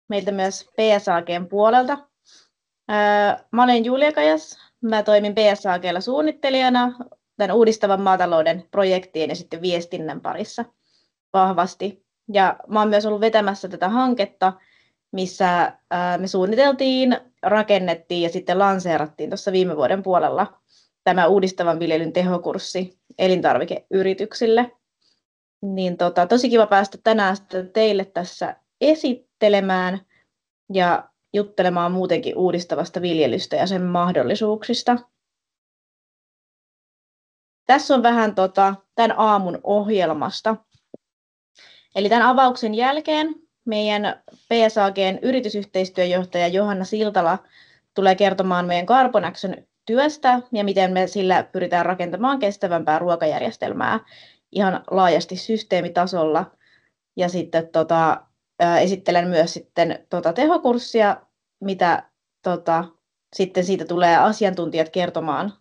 meiltä myös PSAG:n puolelta. Mä olen Julia Kajas. Mä toimin PSAG:lla suunnittelijana tämän uudistavan maatalouden projektien ja sitten viestinnän parissa vahvasti. Ja mä oon myös ollut vetämässä tätä hanketta, missä me suunniteltiin, rakennettiin ja sitten lanseerattiin tuossa viime vuoden puolella tämä uudistavan viljelyn tehokurssi elintarvikeyrityksille. Niin tosi kiva päästä tänään teille tässä esittelemään ja juttelemaan muutenkin uudistavasta viljelystä ja sen mahdollisuuksista. Tässä on vähän tämän aamun ohjelmasta. Eli tämän avauksen jälkeen meidän PSAG:n yritysyhteistyöjohtaja Johanna Siltala tulee kertomaan meidän Carbon Action työstä ja miten me sillä pyritään rakentamaan kestävämpää ruokajärjestelmää ihan laajasti systeemitasolla. Ja sitten esittelen myös sitten tehokurssia, mitä sitten siitä tulee asiantuntijat kertomaan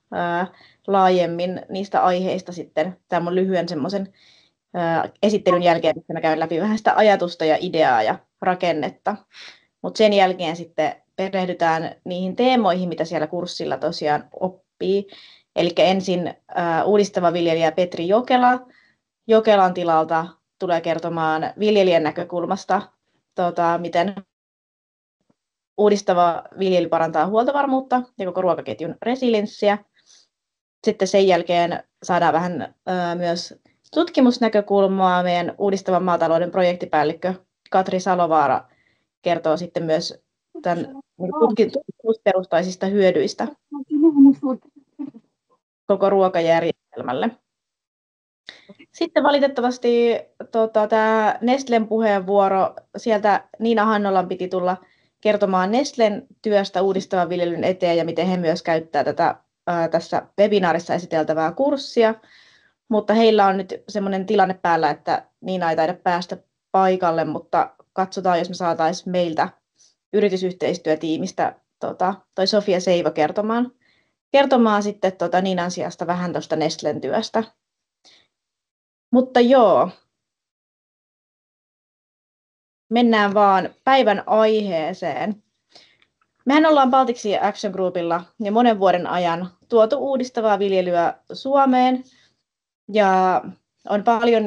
laajemmin niistä aiheista sitten tämän lyhyen semmoisen esittelyn jälkeen, että mä käyn läpi vähän sitä ajatusta ja ideaa ja rakennetta. Mutta sen jälkeen sitten perehdytään niihin teemoihin, mitä siellä kurssilla tosiaan oppii. Eli ensin uudistava viljelijä Petri Jokela Jokelan tilalta tulee kertomaan viljelijän näkökulmasta, miten uudistava viljely parantaa huoltovarmuutta ja koko ruokaketjun resilienssiä. Sitten sen jälkeen saadaan vähän myös tutkimusnäkökulmaa. Meidän uudistavan maatalouden projektipäällikkö Katri Salovaara kertoo sitten myös tämän tutkimusperustaisista hyödyistä koko ruokajärjestelmälle. Sitten valitettavasti tämä Nestlen puheenvuoro, sieltä Niina Hannolan piti tulla kertomaan Nestlen työstä uudistavan viljelyn eteen ja miten he myös käyttää tätä tässä webinaarissa esiteltävää kurssia. Mutta heillä on nyt semmoinen tilanne päällä, että Niina ei taida päästä paikalle, mutta katsotaan, jos me saataisiin meiltä yritysyhteistyötiimistä toi Sofia Seivo kertomaan sitten Niinan sijasta vähän tuosta Nestlen työstä. Mutta joo, mennään vaan päivän aiheeseen. Mehän ollaan Baltic Sea Action Groupilla jo monen vuoden ajan tuotu uudistavaa viljelyä Suomeen. Ja on paljon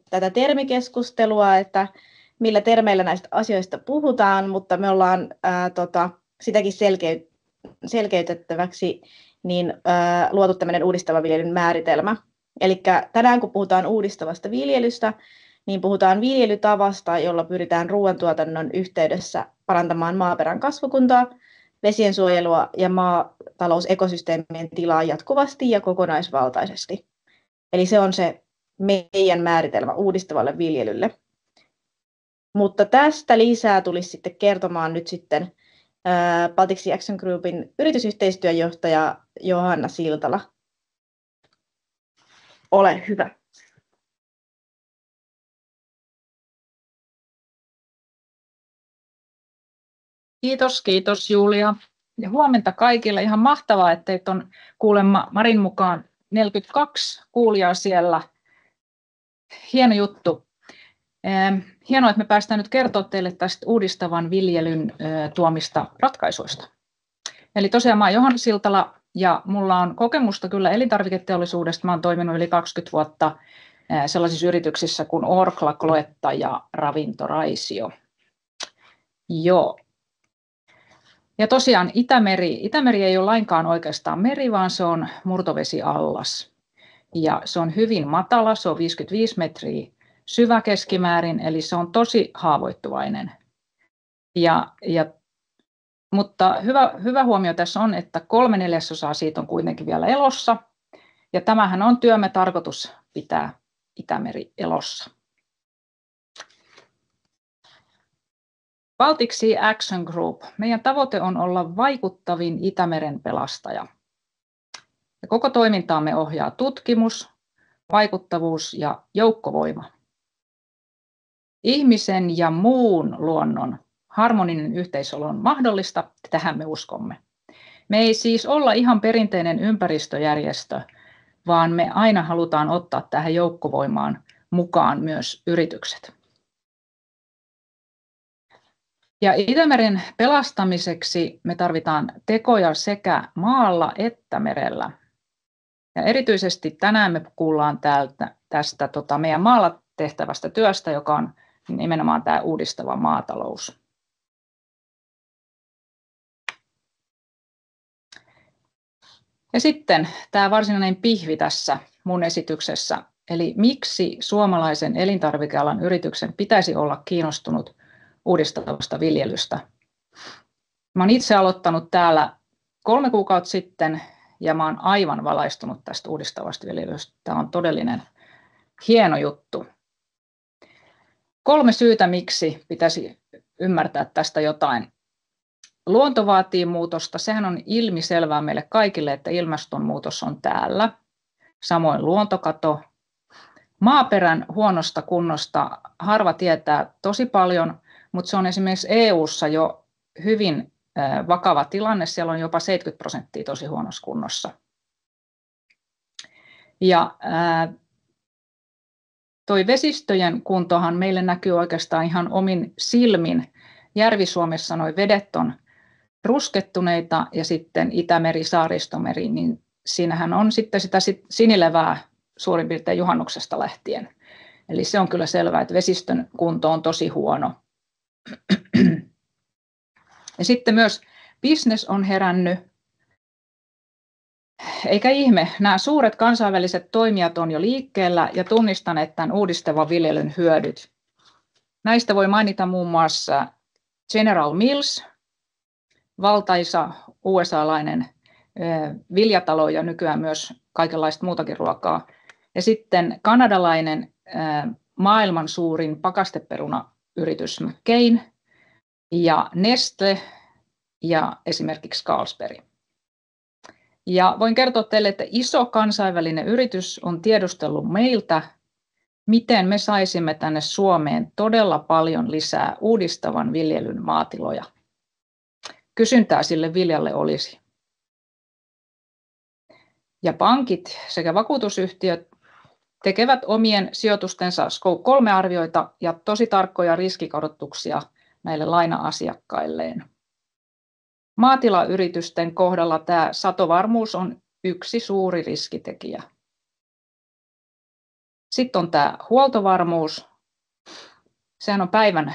tätä termikeskustelua, että millä termeillä näistä asioista puhutaan, mutta me ollaan sitäkin selkeytettäväksi luotu tämmöinen uudistavan viljelyn määritelmä. Eli tänään kun puhutaan uudistavasta viljelystä, niin puhutaan viljelytavasta, jolla pyritään ruoantuotannon yhteydessä parantamaan maaperän kasvukuntaa, vesien suojelua ja maatalousekosysteemien tilaa jatkuvasti ja kokonaisvaltaisesti. Eli se on se meidän määritelmä uudistavalle viljelylle. Mutta tästä lisää tulisi sitten kertomaan nyt sitten Baltic Sea Action Groupin yritysyhteistyöjohtaja Johanna Siltala. Ole hyvä. Kiitos Julia. Ja huomenta kaikille. Ihan mahtavaa, että teitä on kuulemma Marin mukaan 42 kuulijaa siellä. Hieno juttu. Hienoa, että me päästään nyt kertoa teille tästä uudistavan viljelyn tuomista ratkaisuista. Eli tosiaan mä oon Johanna Siltala ja mulla on kokemusta kyllä elintarviketeollisuudesta. Mä oon toiminut yli 20 vuotta sellaisissa yrityksissä kuin Orkla, Cloetta ja Ravintoraisio. Joo. Ja tosiaan Itämeri ei ole lainkaan oikeastaan meri, vaan se on murtovesiallas. Ja se on hyvin matala, se on 55 metriä syvä keskimäärin, eli se on tosi haavoittuvainen. Mutta hyvä huomio tässä on, että 3/4 siitä on kuitenkin vielä elossa. Ja tämähän on työmme tarkoitus pitää Itämeri elossa. Baltic Sea Action Group. Meidän tavoite on olla vaikuttavin Itämeren pelastaja. Ja koko toimintaamme ohjaa tutkimus, vaikuttavuus ja joukkovoima. Ihmisen ja muun luonnon harmoninen yhteisolo on mahdollista, tähän me uskomme. Me ei siis olla ihan perinteinen ympäristöjärjestö, vaan me aina halutaan ottaa tähän joukkovoimaan mukaan myös yritykset. Ja Itämeren pelastamiseksi me tarvitaan tekoja sekä maalla että merellä. Ja erityisesti tänään me kuullaan tästä meidän maalla tehtävästä työstä, joka on nimenomaan tämä uudistava maatalous. Ja sitten tämä varsinainen pihvi tässä mun esityksessä, eli miksi suomalaisen elintarvikealan yrityksen pitäisi olla kiinnostunut uudistavasta viljelystä. Mä oon itse aloittanut täällä 3 kuukautta sitten ja mä oon aivan valaistunut tästä uudistavasta viljelystä. Tämä on todellinen hieno juttu. 3 syytä, miksi pitäisi ymmärtää tästä jotain. Luonto vaatii muutosta. Sehän on ilmiselvää meille kaikille, että ilmastonmuutos on täällä. Samoin luontokato. Maaperän huonosta kunnosta harva tietää tosi paljon, mutta se on esimerkiksi EU:ssa jo hyvin vakava tilanne. Siellä on jopa 70% tosi huonossa kunnossa. Ja toi vesistöjen kuntohan meille näkyy oikeastaan ihan omin silmin. Järvi-Suomessa nuo vedet on ruskettuneita ja sitten Itämeri, Saaristomeri, niin siinähän on sitten sitä sinilevää suurin piirtein juhannuksesta lähtien. Eli se on kyllä selvää, että vesistön kunto on tosi huono. Ja sitten myös business on herännyt. Eikä ihme, nämä suuret kansainväliset toimijat on jo liikkeellä ja tunnistaneet tämän uudistavan viljelyn hyödyt. Näistä voi mainita muun muassa General Mills, valtaisa USA-lainen viljatalo ja nykyään myös kaikenlaista muutakin ruokaa. Ja sitten kanadalainen maailman suurin pakasteperunayritys McCain ja Nestle ja esimerkiksi Carlsberg. Ja voin kertoa teille, että iso kansainvälinen yritys on tiedustellut meiltä, miten me saisimme tänne Suomeen todella paljon lisää uudistavan viljelyn maatiloja. Kysyntää sille viljalle olisi. Ja pankit sekä vakuutusyhtiöt tekevät omien sijoitustensa Scope 3-arvioita ja tosi tarkkoja riskikorotuksia näille laina-asiakkailleen. Maatilayritysten kohdalla tämä satovarmuus on yksi suuri riskitekijä. Sitten on tämä huoltovarmuus. Sehän on päivän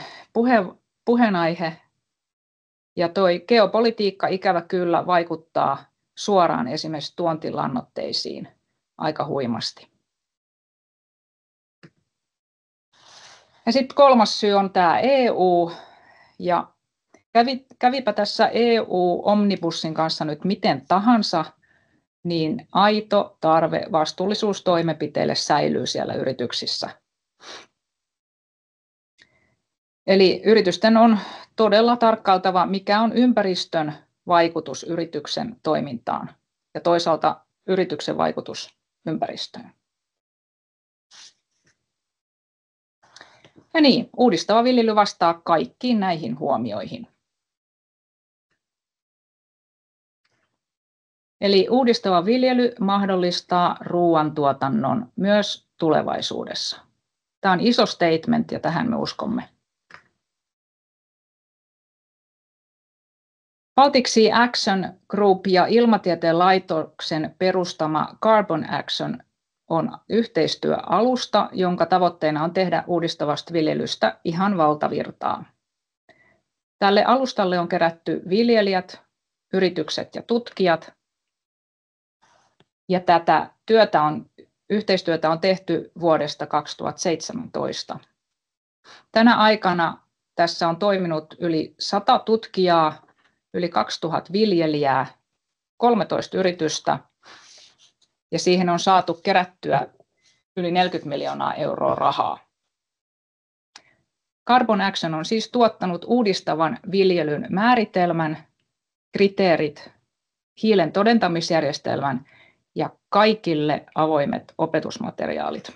puheenaihe. Ja tuo geopolitiikka ikävä kyllä vaikuttaa suoraan esimerkiksi tuontilannoitteisiin aika huimasti. Ja sitten 3. syy on tämä EU. Ja kävipä tässä EU-omnibussin kanssa nyt miten tahansa, niin aito tarve vastuullisuustoimenpiteille säilyy siellä yrityksissä. Eli yritysten on todella tarkkailtava, mikä on ympäristön vaikutus yrityksen toimintaan ja toisaalta yrityksen vaikutus ympäristöön. Ja niin, uudistava viljely vastaa kaikkiin näihin huomioihin. Eli uudistava viljely mahdollistaa ruoantuotannon myös tulevaisuudessa. Tämä on iso statement ja tähän me uskomme. Baltic Sea Action Group ja Ilmatieteen laitoksen perustama Carbon Action on yhteistyöalusta, jonka tavoitteena on tehdä uudistavasta viljelystä ihan valtavirtaa. Tälle alustalle on kerätty viljelijät, yritykset ja tutkijat. Ja tätä yhteistyötä on tehty vuodesta 2017. Tänä aikana tässä on toiminut yli 100 tutkijaa, yli 2000 viljelijää, 13 yritystä ja siihen on saatu kerättyä yli 40 miljoonaa euroa rahaa. Carbon Action on siis tuottanut uudistavan viljelyn määritelmän, kriteerit, hiilen todentamisjärjestelmän ja kaikille avoimet opetusmateriaalit.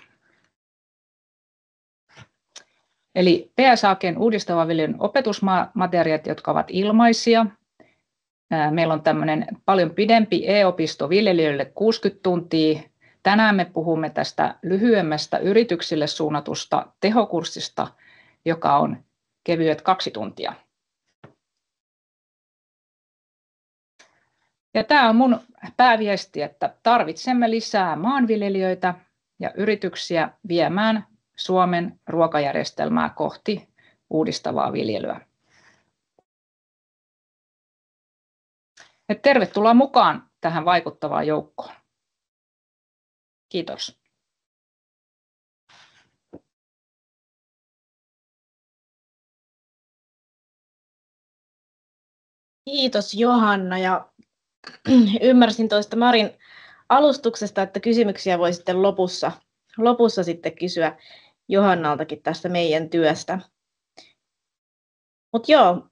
Eli PSAG:n uudistavan viljelyn opetusmateriaalit, jotka ovat ilmaisia. Meillä on tämmöinen paljon pidempi e-opisto viljelijöille 60 tuntia. Tänään me puhumme tästä lyhyemmästä yrityksille suunnatusta tehokurssista, joka on kevyet 2 tuntia. Ja tämä on mun pääviesti, että tarvitsemme lisää maanviljelijöitä ja yrityksiä viemään Suomen ruokajärjestelmää kohti uudistavaa viljelyä. Et tervetuloa mukaan tähän vaikuttavaan joukkoon. Kiitos. Kiitos Johanna, ja ymmärsin tuosta Marin alustuksesta, että kysymyksiä voi sitten lopussa sitten kysyä Johannaltakin tästä meidän työstä. Mutta joo,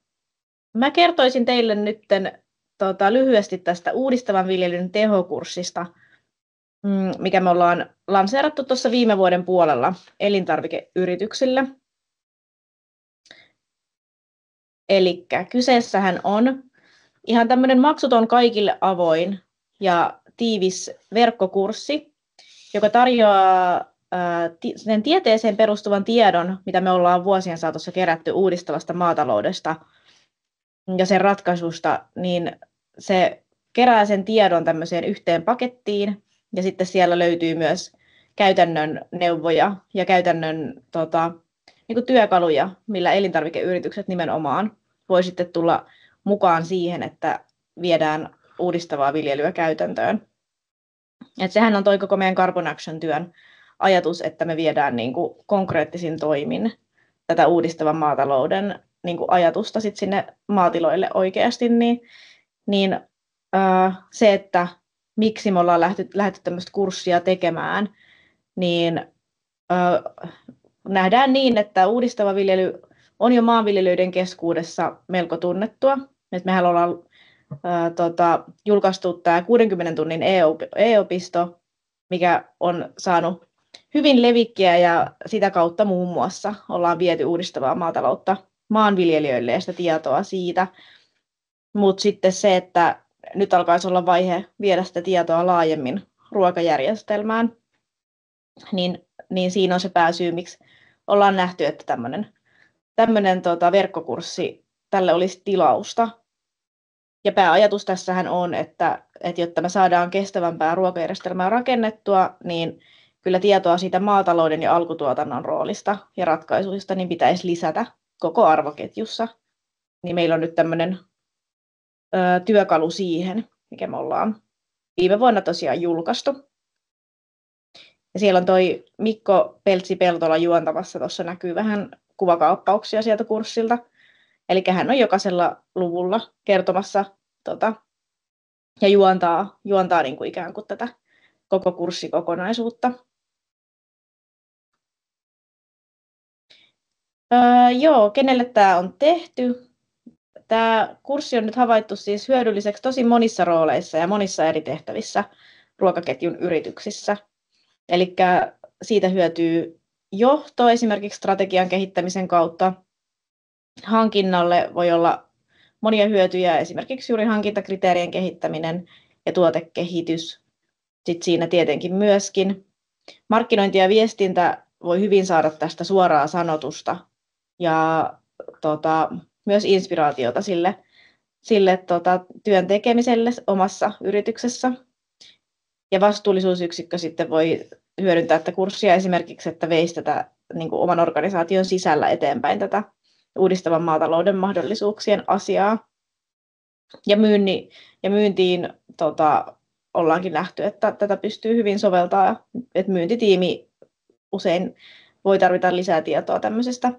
mä kertoisin teille nyt lyhyesti tästä uudistavan viljelyn tehokurssista, mikä me ollaan lanseerattu tuossa viime vuoden puolella elintarvikeyrityksille. Eli kyseessähän on ihan tämmöinen maksuton kaikille avoin ja tiivis verkkokurssi, joka tarjoaa sen tieteeseen perustuvan tiedon, mitä me ollaan vuosien saatossa kerätty uudistavasta maataloudesta ja sen ratkaisusta, niin se kerää sen tiedon tämmöiseen yhteen pakettiin, ja sitten siellä löytyy myös käytännön neuvoja ja käytännön niin kuin työkaluja, millä elintarvikeyritykset nimenomaan voi sitten tulla mukaan siihen, että viedään uudistavaa viljelyä käytäntöön. Et sehän on toi koko meidän Carbon Action-työn ajatus, että me viedään niin kuin konkreettisin toimin tätä uudistavan maatalouden niin kuin ajatusta sit sinne maatiloille oikeasti, niin se, että miksi me ollaan lähdetty tämmöistä kurssia tekemään, niin nähdään niin, että uudistava viljely on jo maanviljelijöiden keskuudessa melko tunnettua. Et mehän ollaan julkaistu tämä 60 tunnin e-opisto, mikä on saanut hyvin levikkiä, ja sitä kautta muun muassa ollaan viety uudistavaa maataloutta maanviljelijöille ja sitä tietoa siitä. Mutta sitten se, että nyt alkaisi olla vaihe viedä sitä tietoa laajemmin ruokajärjestelmään, niin siinä on se pääsyy, miksi ollaan nähty, että tämmöinen verkkokurssi tälle olisi tilausta. Ja pääajatus tässähän on, että jotta me saadaan kestävämpää ruokajärjestelmää rakennettua, niin kyllä tietoa siitä maatalouden ja alkutuotannon roolista ja ratkaisuista niin pitäisi lisätä koko arvoketjussa. Niin meillä on nyt tämmöinen työkalu siihen, mikä me ollaan viime vuonna tosiaan julkaistu. Ja siellä on toi Mikko Peltsi-Peltola juontamassa, tuossa näkyy vähän kuvakaappauksia sieltä kurssilta. Eli hän on jokaisella luvulla kertomassa ja juontaa niin kuin ikään kuin tätä koko kurssikokonaisuutta. Joo, kenelle tämä on tehty? Tämä kurssi on nyt havaittu siis hyödylliseksi tosi monissa rooleissa ja monissa eri tehtävissä ruokaketjun yrityksissä. Eli siitä hyötyy johto esimerkiksi strategian kehittämisen kautta. Hankinnalle voi olla monia hyötyjä, esimerkiksi juuri hankintakriteerien kehittäminen ja tuotekehitys. Sitten siinä tietenkin myöskin markkinointi ja viestintä voi hyvin saada tästä suoraa sanotusta ja myös inspiraatiota sille työn tekemiselle omassa yrityksessä. Ja vastuullisuusyksikkö sitten voi hyödyntää tätä kurssia esimerkiksi, että veisi tätä niin kuin oman organisaation sisällä eteenpäin tätä uudistavan maatalouden mahdollisuuksien asiaa. Ja myyntiin ollaankin nähty, että tätä pystyy hyvin soveltamaan, että myyntitiimi usein voi tarvita lisää tietoa tämmöisestä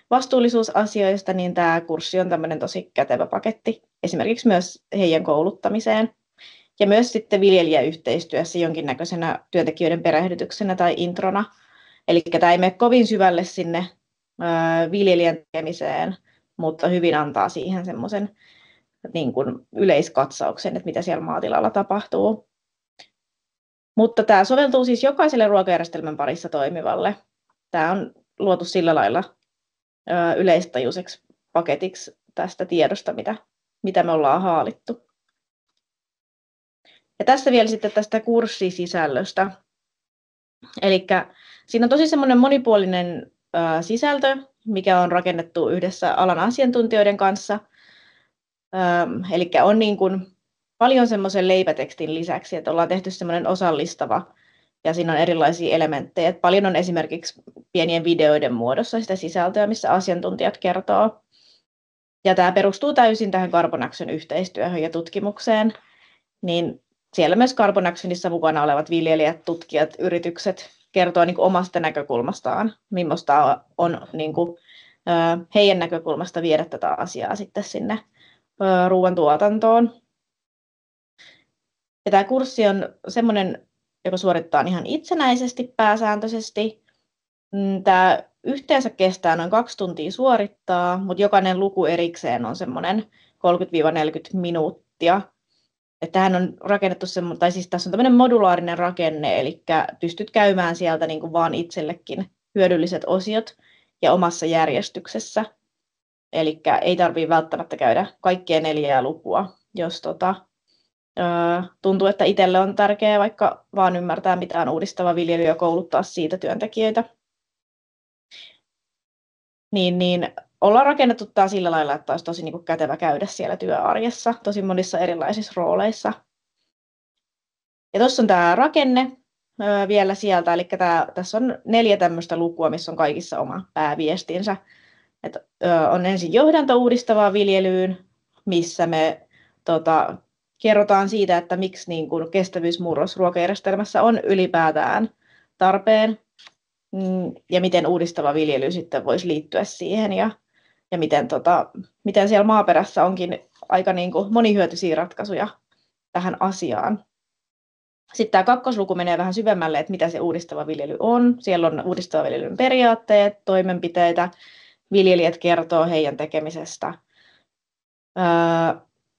vastuullisuusasioista, niin tämä kurssi on tämmöinen tosi kätevä paketti, esimerkiksi myös heidän kouluttamiseen. Ja myös sitten viljelijäyhteistyössä jonkinnäköisenä työntekijöiden perehdytyksenä tai introna. Eli tämä ei mene kovin syvälle sinne viljelijän tekemiseen, mutta hyvin antaa siihen semmoisen niin kuin yleiskatsauksen, että mitä siellä maatilalla tapahtuu. Mutta tämä soveltuu siis jokaiselle ruokajärjestelmän parissa toimivalle. Tämä on luotu sillä lailla yleistajuiseksi paketiksi tästä tiedosta, mitä me ollaan haalittu. Ja tässä vielä sitten tästä kurssisisällöstä. Eli siinä on tosi semmoinen monipuolinen sisältö, mikä on rakennettu yhdessä alan asiantuntijoiden kanssa. Eli on niin kuin paljon semmoisen leipätekstin lisäksi, että ollaan tehty semmoinen osallistava ja siinä on erilaisia elementtejä. Että paljon on esimerkiksi pienien videoiden muodossa sitä sisältöä, missä asiantuntijat kertoo. Ja tämä perustuu täysin tähän Carbon Action-yhteistyöhön ja tutkimukseen. Niin siellä myös Carbon Actionissa mukana olevat viljelijät, tutkijat, yritykset kertoo niin kuin omasta näkökulmastaan, millaista on niin kuin, heidän näkökulmasta viedä tätä asiaa sitten sinne ruoantuotantoon. Ja tämä kurssi on semmoinen, joka suoritetaan ihan itsenäisesti pääsääntöisesti. Tämä yhteensä kestää noin 2 tuntia suorittaa, mutta jokainen luku erikseen on semmoinen 30-40 minuuttia. Tähän on rakennettu tai siis tässä on tämmöinen modulaarinen rakenne, eli pystyt käymään sieltä niin kuin vaan itsellekin hyödylliset osiot ja omassa järjestyksessä. Eli ei tarvitse välttämättä käydä kaikkia 4 lukua, jos tuntuu, että itselle on tärkeää vaikka vaan ymmärtää mitään uudistava viljely ja kouluttaa siitä työntekijöitä. Niin ollaan rakennettu tämä sillä lailla, että olisi tosi niin kuin kätevä käydä siellä työarjessa, tosi monissa erilaisissa rooleissa. Ja tuossa on tämä rakenne vielä sieltä, eli tässä on 4 tämmöistä lukua, missä on kaikissa oma pääviestinsä. On ensin johdanto uudistavaan viljelyyn, missä me kerrotaan siitä, että miksi niin kuin kestävyysmurros ruokajärjestelmässä on ylipäätään tarpeen ja miten uudistava viljely sitten voisi liittyä siihen ja miten siellä maaperässä onkin aika niin kuin monihyötyisiä ratkaisuja tähän asiaan. Sitten tämä 2. luku menee vähän syvemmälle, että mitä se uudistava viljely on. Siellä on uudistava viljelyn periaatteet, toimenpiteitä, viljelijät kertoo heidän tekemisestä.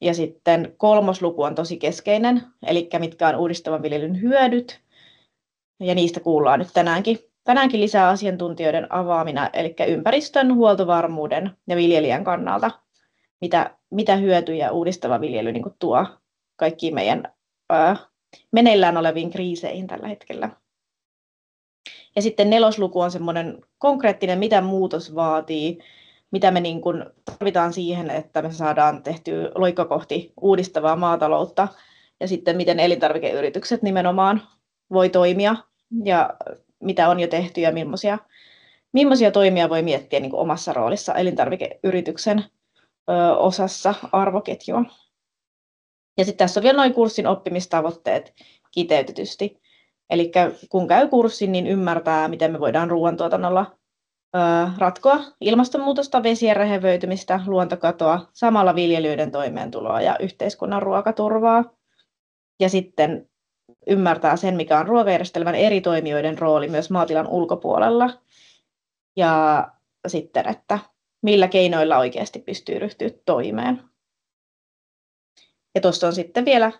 Ja sitten 3. luku on tosi keskeinen, eli mitkä on uudistavan viljelyn hyödyt. Ja niistä kuullaan nyt tänäänkin lisää asiantuntijoiden avaamina, eli ympäristön, huoltovarmuuden ja viljelijän kannalta, mitä hyötyjä uudistava viljely niin kuin tuo kaikkiin meidän meneillään oleviin kriiseihin tällä hetkellä. Ja sitten 4. luku on semmoinen konkreettinen, mitä muutos vaatii, mitä me niin kuin tarvitaan siihen, että me saadaan tehtyä loikka kohti uudistavaa maataloutta, ja sitten miten elintarvikeyritykset nimenomaan voi toimia, ja mitä on jo tehty, ja millaisia toimia voi miettiä niin kuin omassa roolissa elintarvikeyrityksen osassa arvoketjua. Ja sitten tässä on vielä noin kurssin oppimistavoitteet kiteytetysti. Eli kun käy kurssin, niin ymmärtää, miten me voidaan ruoantuotannolla ratkoa ilmastonmuutosta, vesien rehevöitymistä, luontokatoa, samalla viljelyiden toimeentuloa ja yhteiskunnan ruokaturvaa. Ja sitten ymmärtää sen, mikä on ruokajärjestelmän eri toimijoiden rooli myös maatilan ulkopuolella. Ja sitten, että millä keinoilla oikeasti pystyy ryhtyä toimeen. Ja tuossa on sitten vielä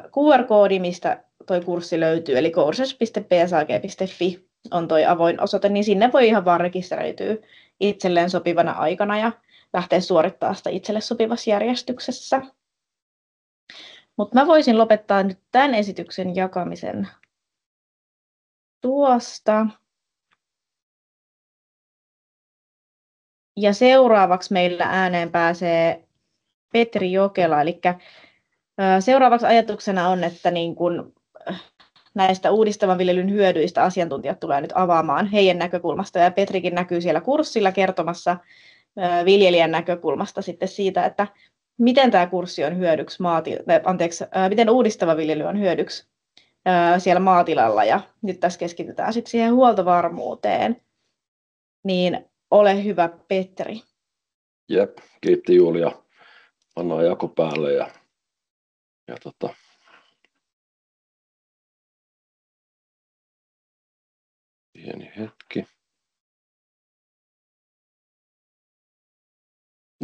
QR-koodi, mistä toi kurssi löytyy, eli courses.psag.fi on toi avoin osoite, niin sinne voi ihan vaan rekisteröityä itselleen sopivana aikana ja lähteä suorittamaan sitä itselle sopivassa järjestyksessä. Mutta mä voisin lopettaa nyt tämän esityksen jakamisen tuosta. Ja seuraavaksi meillä ääneen pääsee Petri Jokela, eli seuraavaksi ajatuksena on, että niin kun näistä uudistavan viljelyn hyödyistä asiantuntijat tulee nyt avaamaan heidän näkökulmasta, ja Petrikin näkyy siellä kurssilla kertomassa viljelijän näkökulmasta sitten siitä, että miten tämä kurssi on hyödyksi miten uudistava viljely on hyödyksi siellä maatilalla, ja nyt tässä keskitytään sitten siihen huoltovarmuuteen. Niin ole hyvä, Petri. Jep, kiitti Julia. Pannaan jako päälle ja pieni hetki.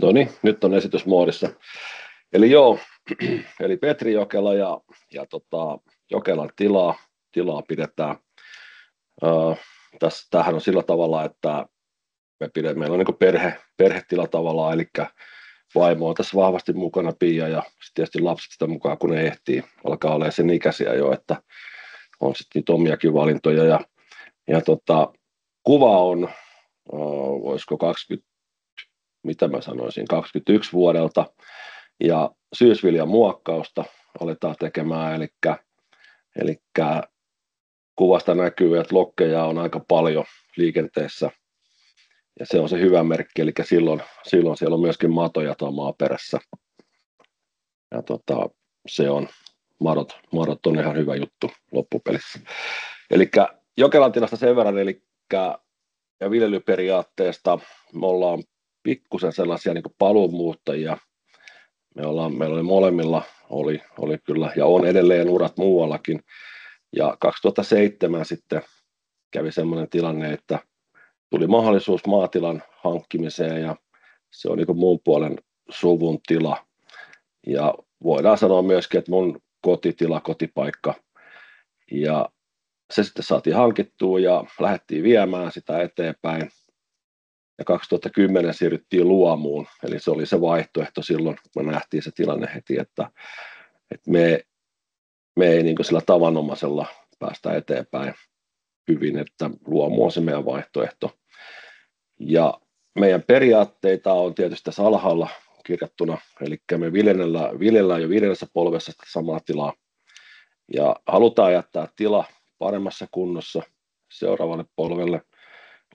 No niin, nyt on esitysmoodissa. Eli eli Petri Jokela ja Jokelan tilaa pidetään. Tämähän on sillä tavalla, että meillä on niin perhetila tavallaan, eli vaimo on tässä vahvasti mukana, Pia, ja tietysti lapset sitä mukaan, kun ne ehtii, alkaa olla sen ikäisiä jo, että on sitten niitä omiakin valintoja. Ja kuva on, voisiko 21 vuodelta, Ja syysviljan muokkausta aletaan tekemään, eli kuvasta näkyy, että lokkeja on aika paljon liikenteessä, ja se on se hyvä merkki, eli silloin siellä on myöskin matoja tai maaperässä. Ja se on, madot on ihan hyvä juttu loppupelissä. Eli Jokelan tilasta sen verran, ja viljelyperiaatteesta me ollaan pikkusen sellaisia niin kuin paluumuuttajia. Meillä oli molemmilla, oli kyllä, ja on edelleen urat muuallakin. Ja 2007 sitten kävi sellainen tilanne, että tuli mahdollisuus maatilan hankkimiseen, ja se on niin kuin muun puolen suvun tila. Ja voidaan sanoa myöskin, että mun kotipaikka. Ja se sitten saatiin hankittua ja lähdettiin viemään sitä eteenpäin. Ja 2010 siirryttiin luomuun, eli se oli se vaihtoehto silloin, kun me nähtiin se tilanne heti, että me ei niin kuin sillä tavanomaisella päästä eteenpäin hyvin, että luomu on se meidän vaihtoehto. Ja meidän periaatteita on tietysti tässä alhaalla kirjattuna, eli me viljellään jo 5. polvessa samaa tilaa, ja halutaan jättää tila paremmassa kunnossa seuraavalle polvelle,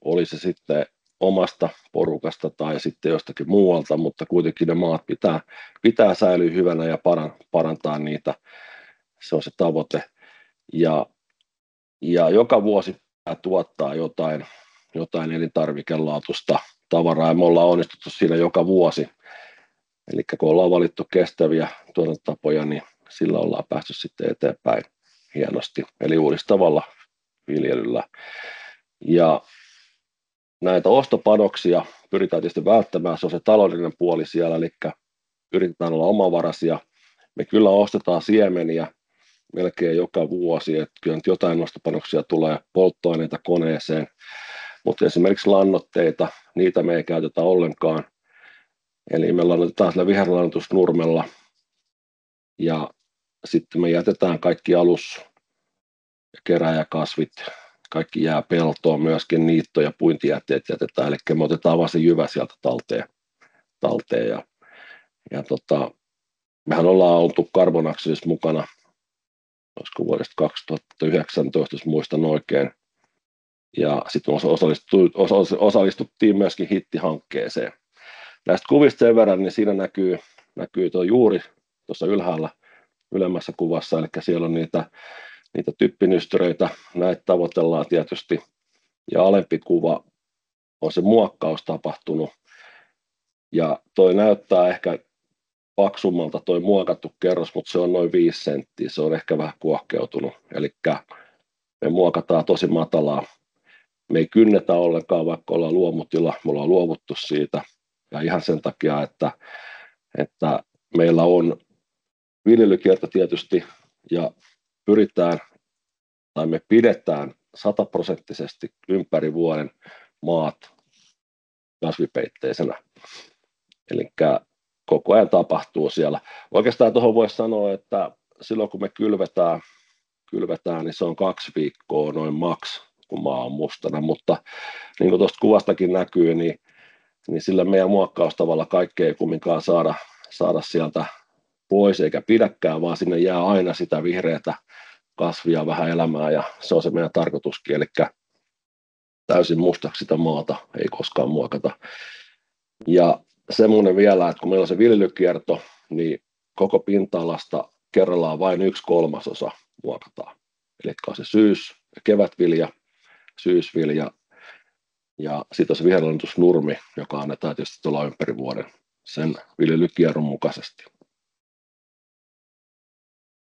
oli se sitten omasta porukasta tai sitten jostakin muualta, mutta kuitenkin ne maat pitää säilyä hyvänä ja parantaa niitä, se on se tavoite, ja joka vuosi tuottaa jotain elintarvikelaatusta tavaraa, ja me ollaan onnistuttu siinä joka vuosi, eli kun ollaan valittu kestäviä tuotantotapoja, niin sillä ollaan päästy sitten eteenpäin hienosti, eli uudistavalla viljelyllä. Ja näitä ostopanoksia pyritään tietysti välttämään, se on se taloudellinen puoli siellä, eli yritetään olla omavaraisia. Me kyllä ostetaan siemeniä melkein joka vuosi, että kyllä nyt jotain ostopanoksia tulee, polttoaineita koneeseen, mutta esimerkiksi lannoitteita, niitä me ei käytetä ollenkaan. Eli me lannoitetaan sillä viherlannoitusnurmella, ja sitten me jätetään kaikki alus- ja kerääjäkasvit, kaikki jää peltoon, myöskin niitto- ja puintijätteet jätetään, eli me otetaan vain se jyvä sieltä talteen. Ja mehän ollaan oltu Carbon Actionissa mukana, olisiko vuodesta 2019, jos muistan oikein, ja sitten osallistuttiin myöskin HITTI-hankkeeseen. Näistä kuvista sen verran, niin siinä näkyy tuo juuri tuossa ylhäällä ylemmässä kuvassa, eli siellä on niitä typpinystyröitä, näitä tavoitellaan tietysti, ja alempi kuva on se muokkaus tapahtunut, ja toi näyttää ehkä paksummalta toi muokattu kerros, mutta se on noin 5 senttiä, se on ehkä vähän kuohkeutunut, eli me muokataan tosi matalaa, me ei kynnetä ollenkaan, vaikka ollaan luomutila, me ollaan luovuttu siitä, ja ihan sen takia, että meillä on viljelykierto tietysti, ja me pidetään 100% ympäri vuoden maat kasvipeitteisenä. Eli koko ajan tapahtuu siellä. Oikeastaan tuohon voisi sanoa, että silloin kun me kylvetään, niin se on 2 viikkoa noin maks, kun maa on mustana, mutta niin kuin tuosta kuvastakin näkyy, niin sillä meidän muokkaustavalla kaikkea ei kumminkaan saada sieltä pois eikä pidäkään, vaan sinne jää aina sitä vihreätä kasvia, vähän elämää, ja se on se meidän tarkoituskin, eli täysin mustaksi sitä maata ei koskaan muokata. Ja semmoinen vielä, että kun meillä on se viljelykierto, niin koko pinta-alasta kerrallaan vain 1/3 muokataan. Eli on se ja kevätvilja, syysvilja, ja sitten on se viherlannoitusnurmi, joka annetaan tietysti tuolla ympäri vuoden sen viljelykierron mukaisesti.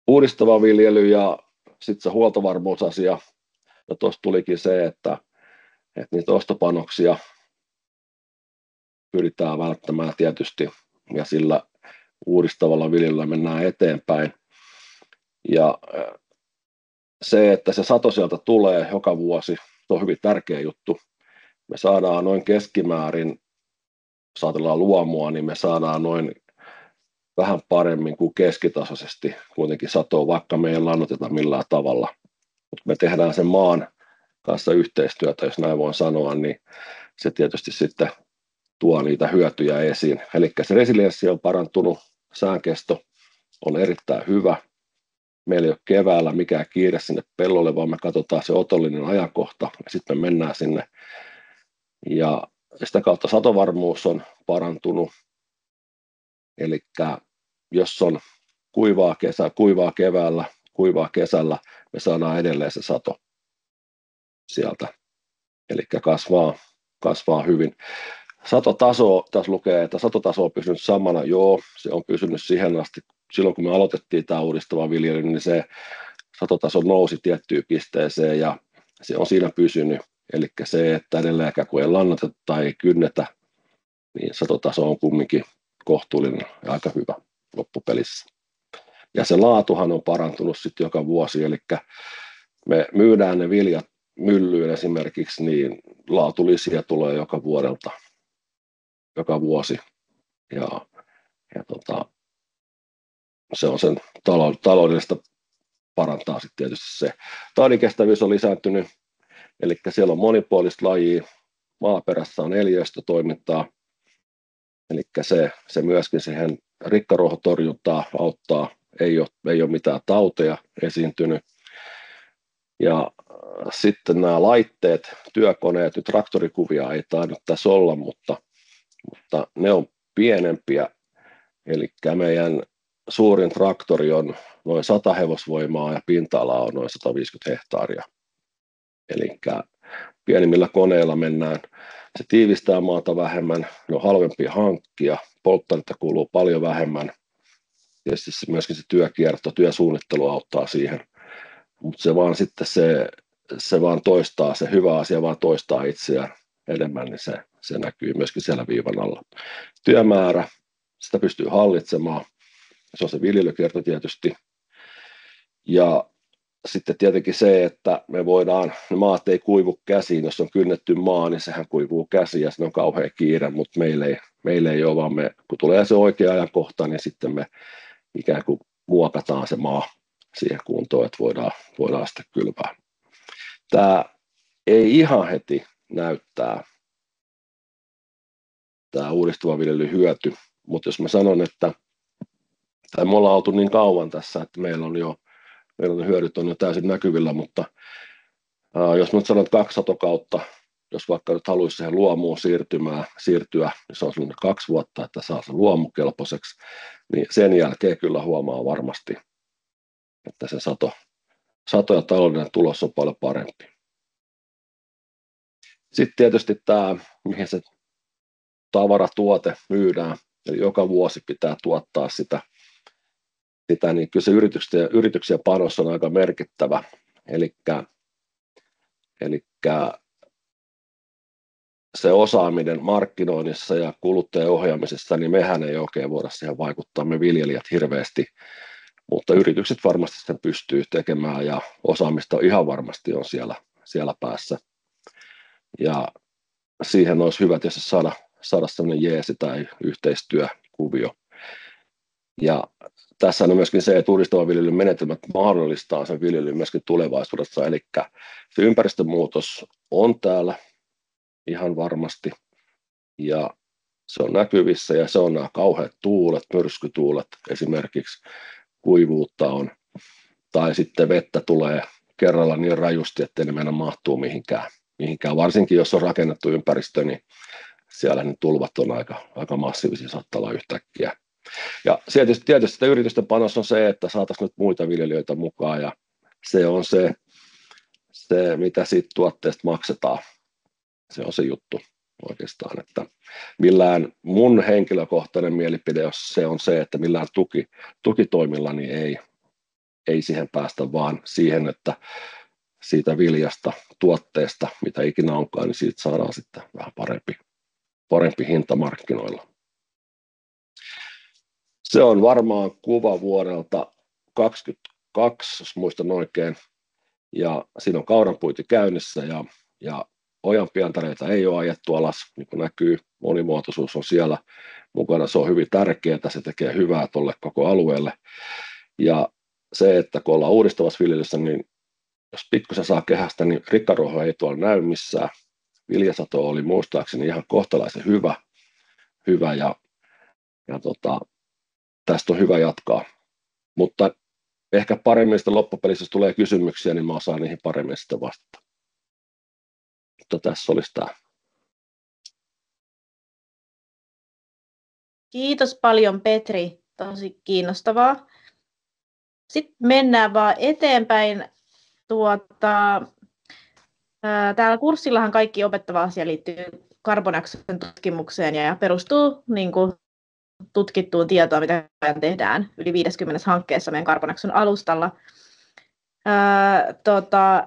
Uudistava viljely ja sitten se huoltovarmuusasia. Ja tuossa tulikin se, että niitä ostopanoksia pyritään välttämään tietysti, ja sillä uudistavalla viljelyllä mennään eteenpäin. Ja se, että se sato sieltä tulee joka vuosi, se on hyvin tärkeä juttu. Me saadaan noin keskimäärin, jos ajatellaan luomua, niin me saadaan noin vähän paremmin kuin keskitasoisesti kuitenkin satoa, vaikka me ei lannoiteta millään tavalla. Mutta me tehdään sen maan kanssa yhteistyötä, jos näin voin sanoa, niin se tietysti sitten tuo niitä hyötyjä esiin. Eli se resilienssi on parantunut, säänkesto on erittäin hyvä. Meillä ei ole keväällä mikään kiire sinne pellolle, vaan me katsotaan se otollinen ajankohta ja sitten me mennään sinne. Ja sitä kautta satovarmuus on parantunut. Eli jos on kuivaa keväällä, kuivaa kesällä, me saadaan edelleen se sato sieltä. Eli kasvaa hyvin. Satotaso, tässä lukee, että satotaso on pysynyt samana. Joo, se on pysynyt siihen asti. Silloin kun me aloitettiin tämä uudistava viljely, niin se satotaso nousi tiettyyn pisteeseen ja se on siinä pysynyt. Eli se, että edelleenkään kun ei lannata tai kynnetä, niin satotaso on kumminkin kohtuullinen ja aika hyvä loppupelissä. Ja se laatuhan on parantunut sitten joka vuosi, eli me myydään ne viljat myllyyn esimerkiksi, niin laatulisiä tulee joka vuosi. Ja se on sen taloudellista parantaa sitten tietysti se. Taudinkestävyys on lisääntynyt, eli siellä on monipuolista lajia, maaperässä on eliöstötoimintaa, eli se myöskin siihen rikkaruohotorjuntaa auttaa, ei ole mitään tauteja esiintynyt. Ja sitten nämä laitteet, työkoneet, nyt traktorikuvia ei tainnut tässä olla, mutta ne on pienempiä, eli meidän suurin traktori on noin 100 hevosvoimaa ja pinta-ala on noin 150 hehtaaria. Eli pienimmillä koneilla mennään. Se tiivistää maata vähemmän, ne on halvempia hankkia, polttoainetta kuluu paljon vähemmän. Tietysti myöskin se työkierto, työsuunnittelu auttaa siihen. Mutta se vaan sitten se vaan toistaa, se hyvä asia vaan toistaa itseään enemmän, niin se näkyy myöskin siellä viivan alla. Työmäärä, sitä pystyy hallitsemaan. Se on se viljelykierto tietysti. Ja sitten tietenkin se, että me voidaan, ne maat ei kuivu käsiin, jos on kynnetty maa, niin sehän kuivuu käsiin ja se on kauhean kiire, mutta meillä ei ole, vaan kun tulee se oikea ajankohta, niin sitten me ikään kuin muokataan se maa siihen kuntoon, että voidaan sitten kylvää. Tämä ei ihan heti näyttää tämä uudistuva viljelyn hyöty, mutta jos mä sanon, että me ollaan oltu niin kauan tässä, että meillä on ne hyödyt on jo täysin näkyvillä, mutta jos nyt sanon 2 satokautta, jos vaikka nyt haluaisi siihen luomuun siirtyä, niin se on sellainen 2 vuotta, että saa se luomukelpoiseksi, niin sen jälkeen kyllä huomaa varmasti, että se sato ja taloudellinen tulos on paljon parempi. Sitten tietysti tämä, mihin se tavaratuote myydään, eli joka vuosi pitää tuottaa sitä niin kyllä se yrityksien panos on aika merkittävä. Eli se osaaminen markkinoinnissa ja kuluttajan ohjaamisessa, niin mehän ei oikein voida siihen vaikuttaa, me viljelijät hirveästi, mutta yritykset varmasti sen pystyy tekemään ja osaamista ihan varmasti on siellä päässä. Ja siihen olisi hyvä tietysti saada sellainen jeesi tai yhteistyökuvio. Ja tässä on myöskin se, että uudistavan viljelyn menetelmät mahdollistaa sen viljelyn myöskin tulevaisuudessa, eli se ympäristömuutos on täällä ihan varmasti, ja se on näkyvissä, ja se on nämä kauheat tuulet, myrskytuulet esimerkiksi, kuivuutta on, tai sitten vettä tulee kerralla niin rajusti, ettei ne mennä mahtuu mihinkään. Varsinkin jos on rakennettu ympäristö, niin siellä ne tulvat on aika massiivisia, saattaa olla yhtäkkiä. Ja tietysti sitä yritysten panos on se, että saataisiin nyt muita viljelijöitä mukaan, ja se on se mitä siitä tuotteesta maksetaan. Se on se juttu oikeastaan, että millään mun henkilökohtainen mielipide, jos se on se, että millään tukitoimilla niin ei siihen päästä, vaan siihen, että siitä viljasta, tuotteesta, mitä ikinä onkaan, niin siitä saadaan sitten vähän parempi hinta markkinoilla. Se on varmaan kuva vuodelta 2022, jos muistan oikein, ja siinä on kauranpuinti käynnissä, ja ojanpientareita ei ole ajettu alas, niin kuin näkyy, monimuotoisuus on siellä mukana, se on hyvin tärkeää, se tekee hyvää tuolle koko alueelle, ja se, että kun ollaan uudistavassa viljelyssä, niin jos pikkusen saa kehästä, niin rikkaruoho ei tuolla näy missään, viljasato oli muistaakseni ihan kohtalaisen hyvä ja tästä on hyvä jatkaa. Mutta ehkä paremmin sitten loppupelissä, jos tulee kysymyksiä, niin mä osaan niihin paremmin sitten vastata. Mutta tässä olisi tämä. Kiitos paljon, Petri. Tosi kiinnostavaa. Sitten mennään vaan eteenpäin. Täällä kurssillahan kaikki opettava asia liittyy Carbonexen tutkimukseen ja perustuu niin kuin tutkittuun tietoon, mitä tehdään yli 50 hankkeessa meidän Carbonexen alustalla.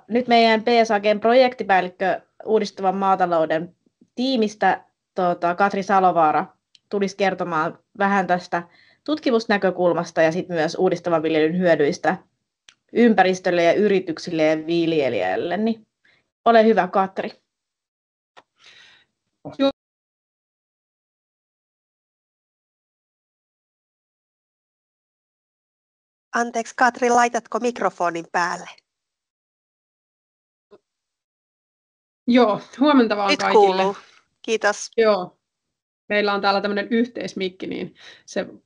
Nyt meidän PSAG:n projektipäällikkö uudistuvan maatalouden tiimistä, Katri Salovaara, tulisi kertomaan vähän tästä tutkimusnäkökulmasta ja sitten myös uudistavan viljelyn hyödyistä ympäristölle ja yrityksille ja viljelijälle. Niin ole hyvä, Katri. Anteeksi, Katri, laitatko mikrofonin päälle? Joo, huomenta vaan Nyt kaikille. kuuluu. Kiitos. Joo. Meillä on täällä tämmöinen yhteismikki, niin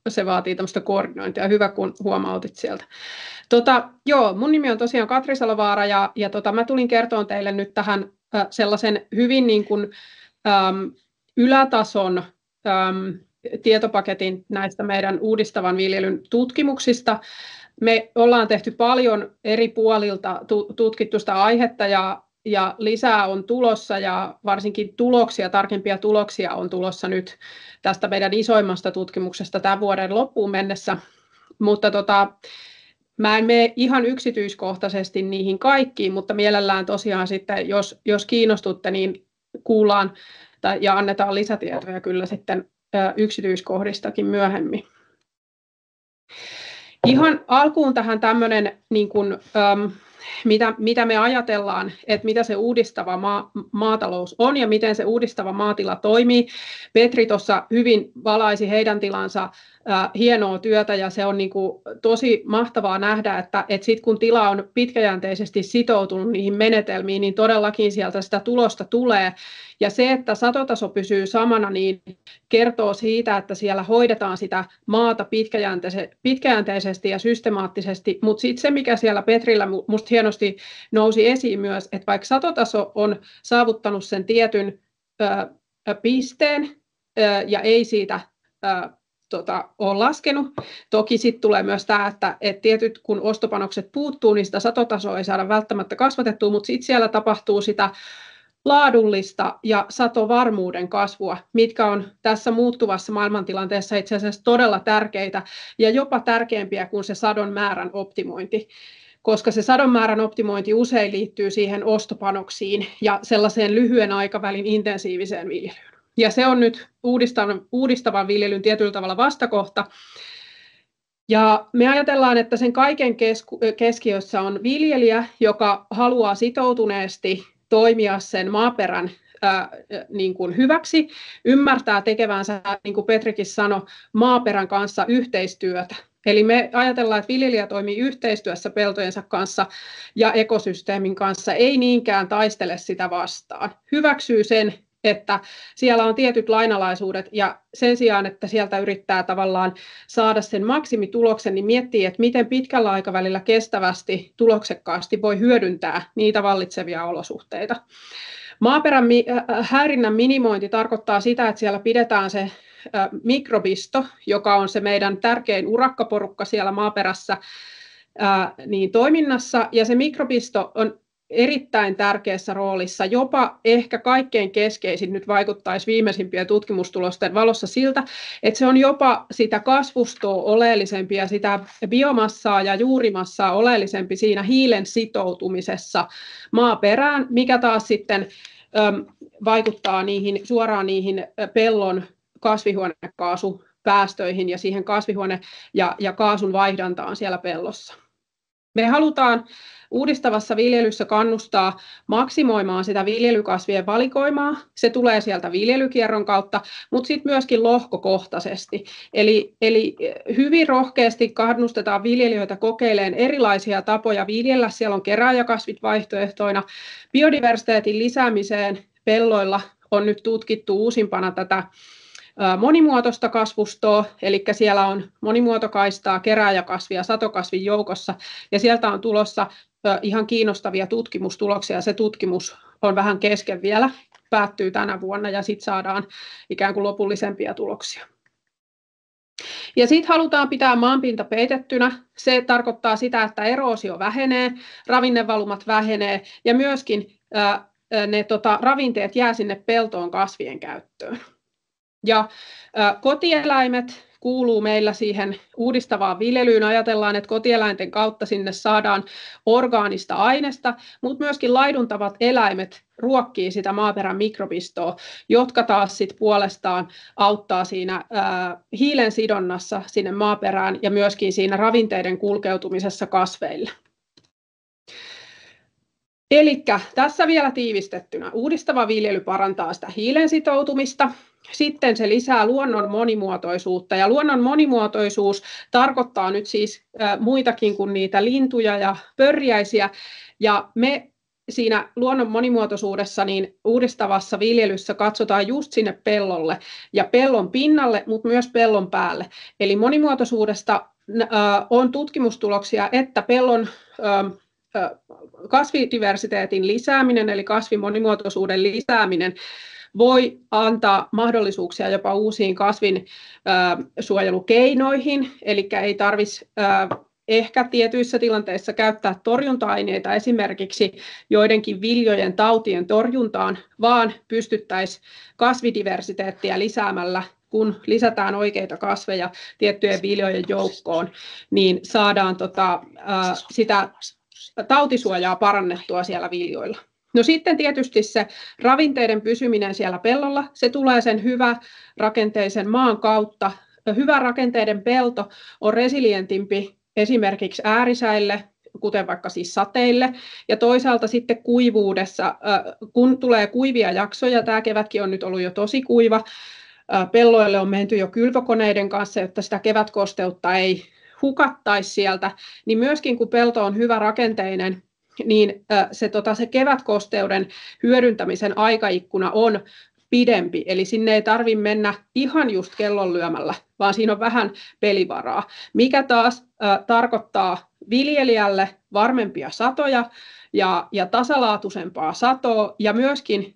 se vaatii tämmöistä koordinointia. Hyvä, kun huomautit sieltä. Mun nimi on tosiaan Katri Salovaara ja mä tulin kertomaan teille nyt tähän sellaisen hyvin niin kuin, ylätason tietopaketin näistä meidän uudistavan viljelyn tutkimuksista. Me ollaan tehty paljon eri puolilta tutkittusta aihetta ja lisää on tulossa ja varsinkin tarkempia tuloksia on tulossa nyt tästä meidän isoimmasta tutkimuksesta tämän vuoden loppuun mennessä. Mutta mä en mene ihan yksityiskohtaisesti niihin kaikkiin, mutta mielellään tosiaan sitten, jos kiinnostutte, niin kuullaan ja annetaan lisätietoja kyllä sitten yksityiskohdistakin myöhemmin. Ihan alkuun tähän tämmöinen, niin kuin, mitä me ajatellaan, että mitä se uudistava maatalous on ja miten se uudistava maatila toimii. Petri tuossa hyvin valaisi heidän tilansa hienoa työtä ja se on niin kuin tosi mahtavaa nähdä, että sit kun tila on pitkäjänteisesti sitoutunut niihin menetelmiin, niin todellakin sieltä sitä tulosta tulee. Ja se, että satotaso pysyy samana, niin kertoo siitä, että siellä hoidetaan sitä maata pitkäjänteisesti ja systemaattisesti. Mutta sitten se, mikä siellä Petrillä musta hienosti nousi esiin myös, että vaikka satotaso on saavuttanut sen tietyn pisteen ja ei siitä ole laskenut. Toki sitten tulee myös tämä, että tietyt kun ostopanokset puuttuu, niin sitä satotasoa ei saada välttämättä kasvatettua, mutta sitten siellä tapahtuu sitä laadullista ja satovarmuuden kasvua, mitkä on tässä muuttuvassa maailmantilanteessa itse asiassa todella tärkeitä ja jopa tärkeämpiä kuin se sadon määrän optimointi, koska se sadon määrän optimointi usein liittyy siihen ostopanoksiin ja sellaiseen lyhyen aikavälin intensiiviseen viljelyyn. Ja se on nyt uudistavan viljelyn tietyllä tavalla vastakohta. Ja me ajatellaan, että sen kaiken keskiössä on viljelijä, joka haluaa sitoutuneesti toimia sen maaperän niin kuin hyväksi, ymmärtää tekevänsä, niin kuin Petrikin sanoi, maaperän kanssa yhteistyötä. Eli me ajatellaan, että viljelijä toimii yhteistyössä peltojensa kanssa ja ekosysteemin kanssa, ei niinkään taistele sitä vastaan. Hyväksyy sen, että siellä on tietyt lainalaisuudet ja sen sijaan, että sieltä yrittää tavallaan saada sen maksimituloksen, niin miettii, että miten pitkällä aikavälillä kestävästi, tuloksekkaasti voi hyödyntää niitä vallitsevia olosuhteita. Maaperän häirinnän minimointi tarkoittaa sitä, että siellä pidetään se mikrobisto, joka on se meidän tärkein urakkaporukka siellä maaperässä niin toiminnassa, ja se mikrobisto on erittäin tärkeässä roolissa, jopa ehkä kaikkein keskeisin nyt vaikuttaisi viimeisimpien tutkimustulosten valossa siltä, että se on jopa sitä kasvustoa oleellisempi ja sitä biomassaa ja juurimassaa oleellisempi siinä hiilen sitoutumisessa maaperään, mikä taas sitten vaikuttaa suoraan niihin pellon kasvihuonekaasupäästöihin ja siihen kasvihuone- ja kaasun vaihdantaan siellä pellossa. Me halutaan uudistavassa viljelyssä kannustaa maksimoimaan sitä viljelykasvien valikoimaa. Se tulee sieltä viljelykierron kautta, mutta sitten myöskin lohkokohtaisesti. Eli hyvin rohkeasti kannustetaan viljelijöitä kokeilemaan erilaisia tapoja viljellä. Siellä on kerääjäkasvit vaihtoehtoina. Biodiversiteetin lisäämiseen pelloilla on nyt tutkittu uusimpana tätä monimuotoista kasvustoa, eli siellä on monimuotokaistaa, kerääjäkasvia, satokasvin joukossa, ja sieltä on tulossa ihan kiinnostavia tutkimustuloksia. Se tutkimus on vähän kesken vielä, päättyy tänä vuonna, ja sitten saadaan ikään kuin lopullisempia tuloksia. Ja sitten halutaan pitää maanpinta peitettynä. Se tarkoittaa sitä, että eroosio vähenee, ravinnevalumat vähenee, ja myöskin ne ravinteet jää sinne peltoon kasvien käyttöön. Ja kotieläimet kuuluu meillä siihen uudistavaan viljelyyn. Ajatellaan, että kotieläinten kautta sinne saadaan orgaanista ainesta, mutta myöskin laiduntavat eläimet ruokkii sitä maaperän mikrobistoa, jotka taas sit puolestaan auttaa siinä hiilen sidonnassa sinne maaperään ja myöskin siinä ravinteiden kulkeutumisessa kasveille. Eli tässä vielä tiivistettynä uudistava viljely parantaa sitä hiilen sitoutumista. Sitten se lisää luonnon monimuotoisuutta, ja luonnon monimuotoisuus tarkoittaa nyt siis muitakin kuin niitä lintuja ja pörjäisiä, ja me siinä luonnon monimuotoisuudessa niin uudistavassa viljelyssä katsotaan just sinne pellolle ja pellon pinnalle, mutta myös pellon päälle. Eli monimuotoisuudesta on tutkimustuloksia, että pellon kasvidiversiteetin lisääminen, eli kasvimonimuotoisuuden lisääminen, voi antaa mahdollisuuksia jopa uusiin kasvinsuojelukeinoihin, eli ei tarvitsisi ehkä tietyissä tilanteissa käyttää torjunta-aineita esimerkiksi joidenkin viljojen tautien torjuntaan, vaan pystyttäisiin kasvidiversiteettiä lisäämällä, kun lisätään oikeita kasveja tiettyjen viljojen joukkoon, niin saadaan sitä tautisuojaa parannettua siellä viljoilla. No sitten tietysti se ravinteiden pysyminen siellä pellolla, se tulee sen hyvärakenteisen maan kautta. Hyvärakenteiden pelto on resilientimpi esimerkiksi äärisäille, kuten vaikka siis sateille, ja toisaalta sitten kuivuudessa, kun tulee kuivia jaksoja, tämä kevätkin on nyt ollut jo tosi kuiva, pelloille on menty jo kylvökoneiden kanssa, jotta sitä kevätkosteutta ei hukattaisi sieltä, niin myöskin kun pelto on hyvärakenteinen, niin se kevätkosteuden hyödyntämisen aikaikkuna on pidempi, eli sinne ei tarvitse mennä ihan just kellonlyömällä, vaan siinä on vähän pelivaraa, mikä taas tarkoittaa viljelijälle varmempia satoja ja tasalaatuisempaa satoa, ja myöskin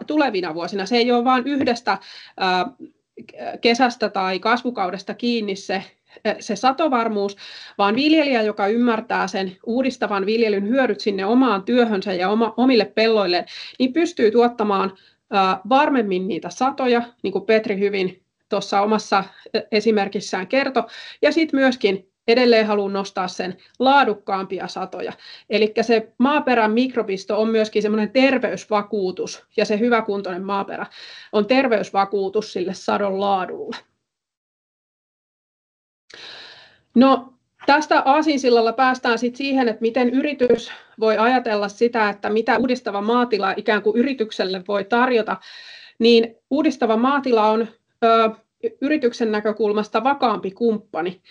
tulevina vuosina se ei ole vain yhdestä kesästä tai kasvukaudesta kiinni se satovarmuus, vaan viljelijä, joka ymmärtää sen uudistavan viljelyn hyödyt sinne omaan työhönsä ja omille pelloilleen, niin pystyy tuottamaan varmemmin niitä satoja, niin kuin Petri hyvin tuossa omassa esimerkissään kertoi, ja sitten myöskin edelleen haluan nostaa sen laadukkaampia satoja. Eli se maaperän mikrobisto on myöskin semmoinen terveysvakuutus, ja se hyväkuntoinen maaperä on terveysvakuutus sille sadon laadulle. No, tästä aasinsillalla päästään sitten siihen, että miten yritys voi ajatella sitä, että mitä uudistava maatila ikään kuin yritykselle voi tarjota, niin uudistava maatila on yrityksen näkökulmasta vakaampi kumppani.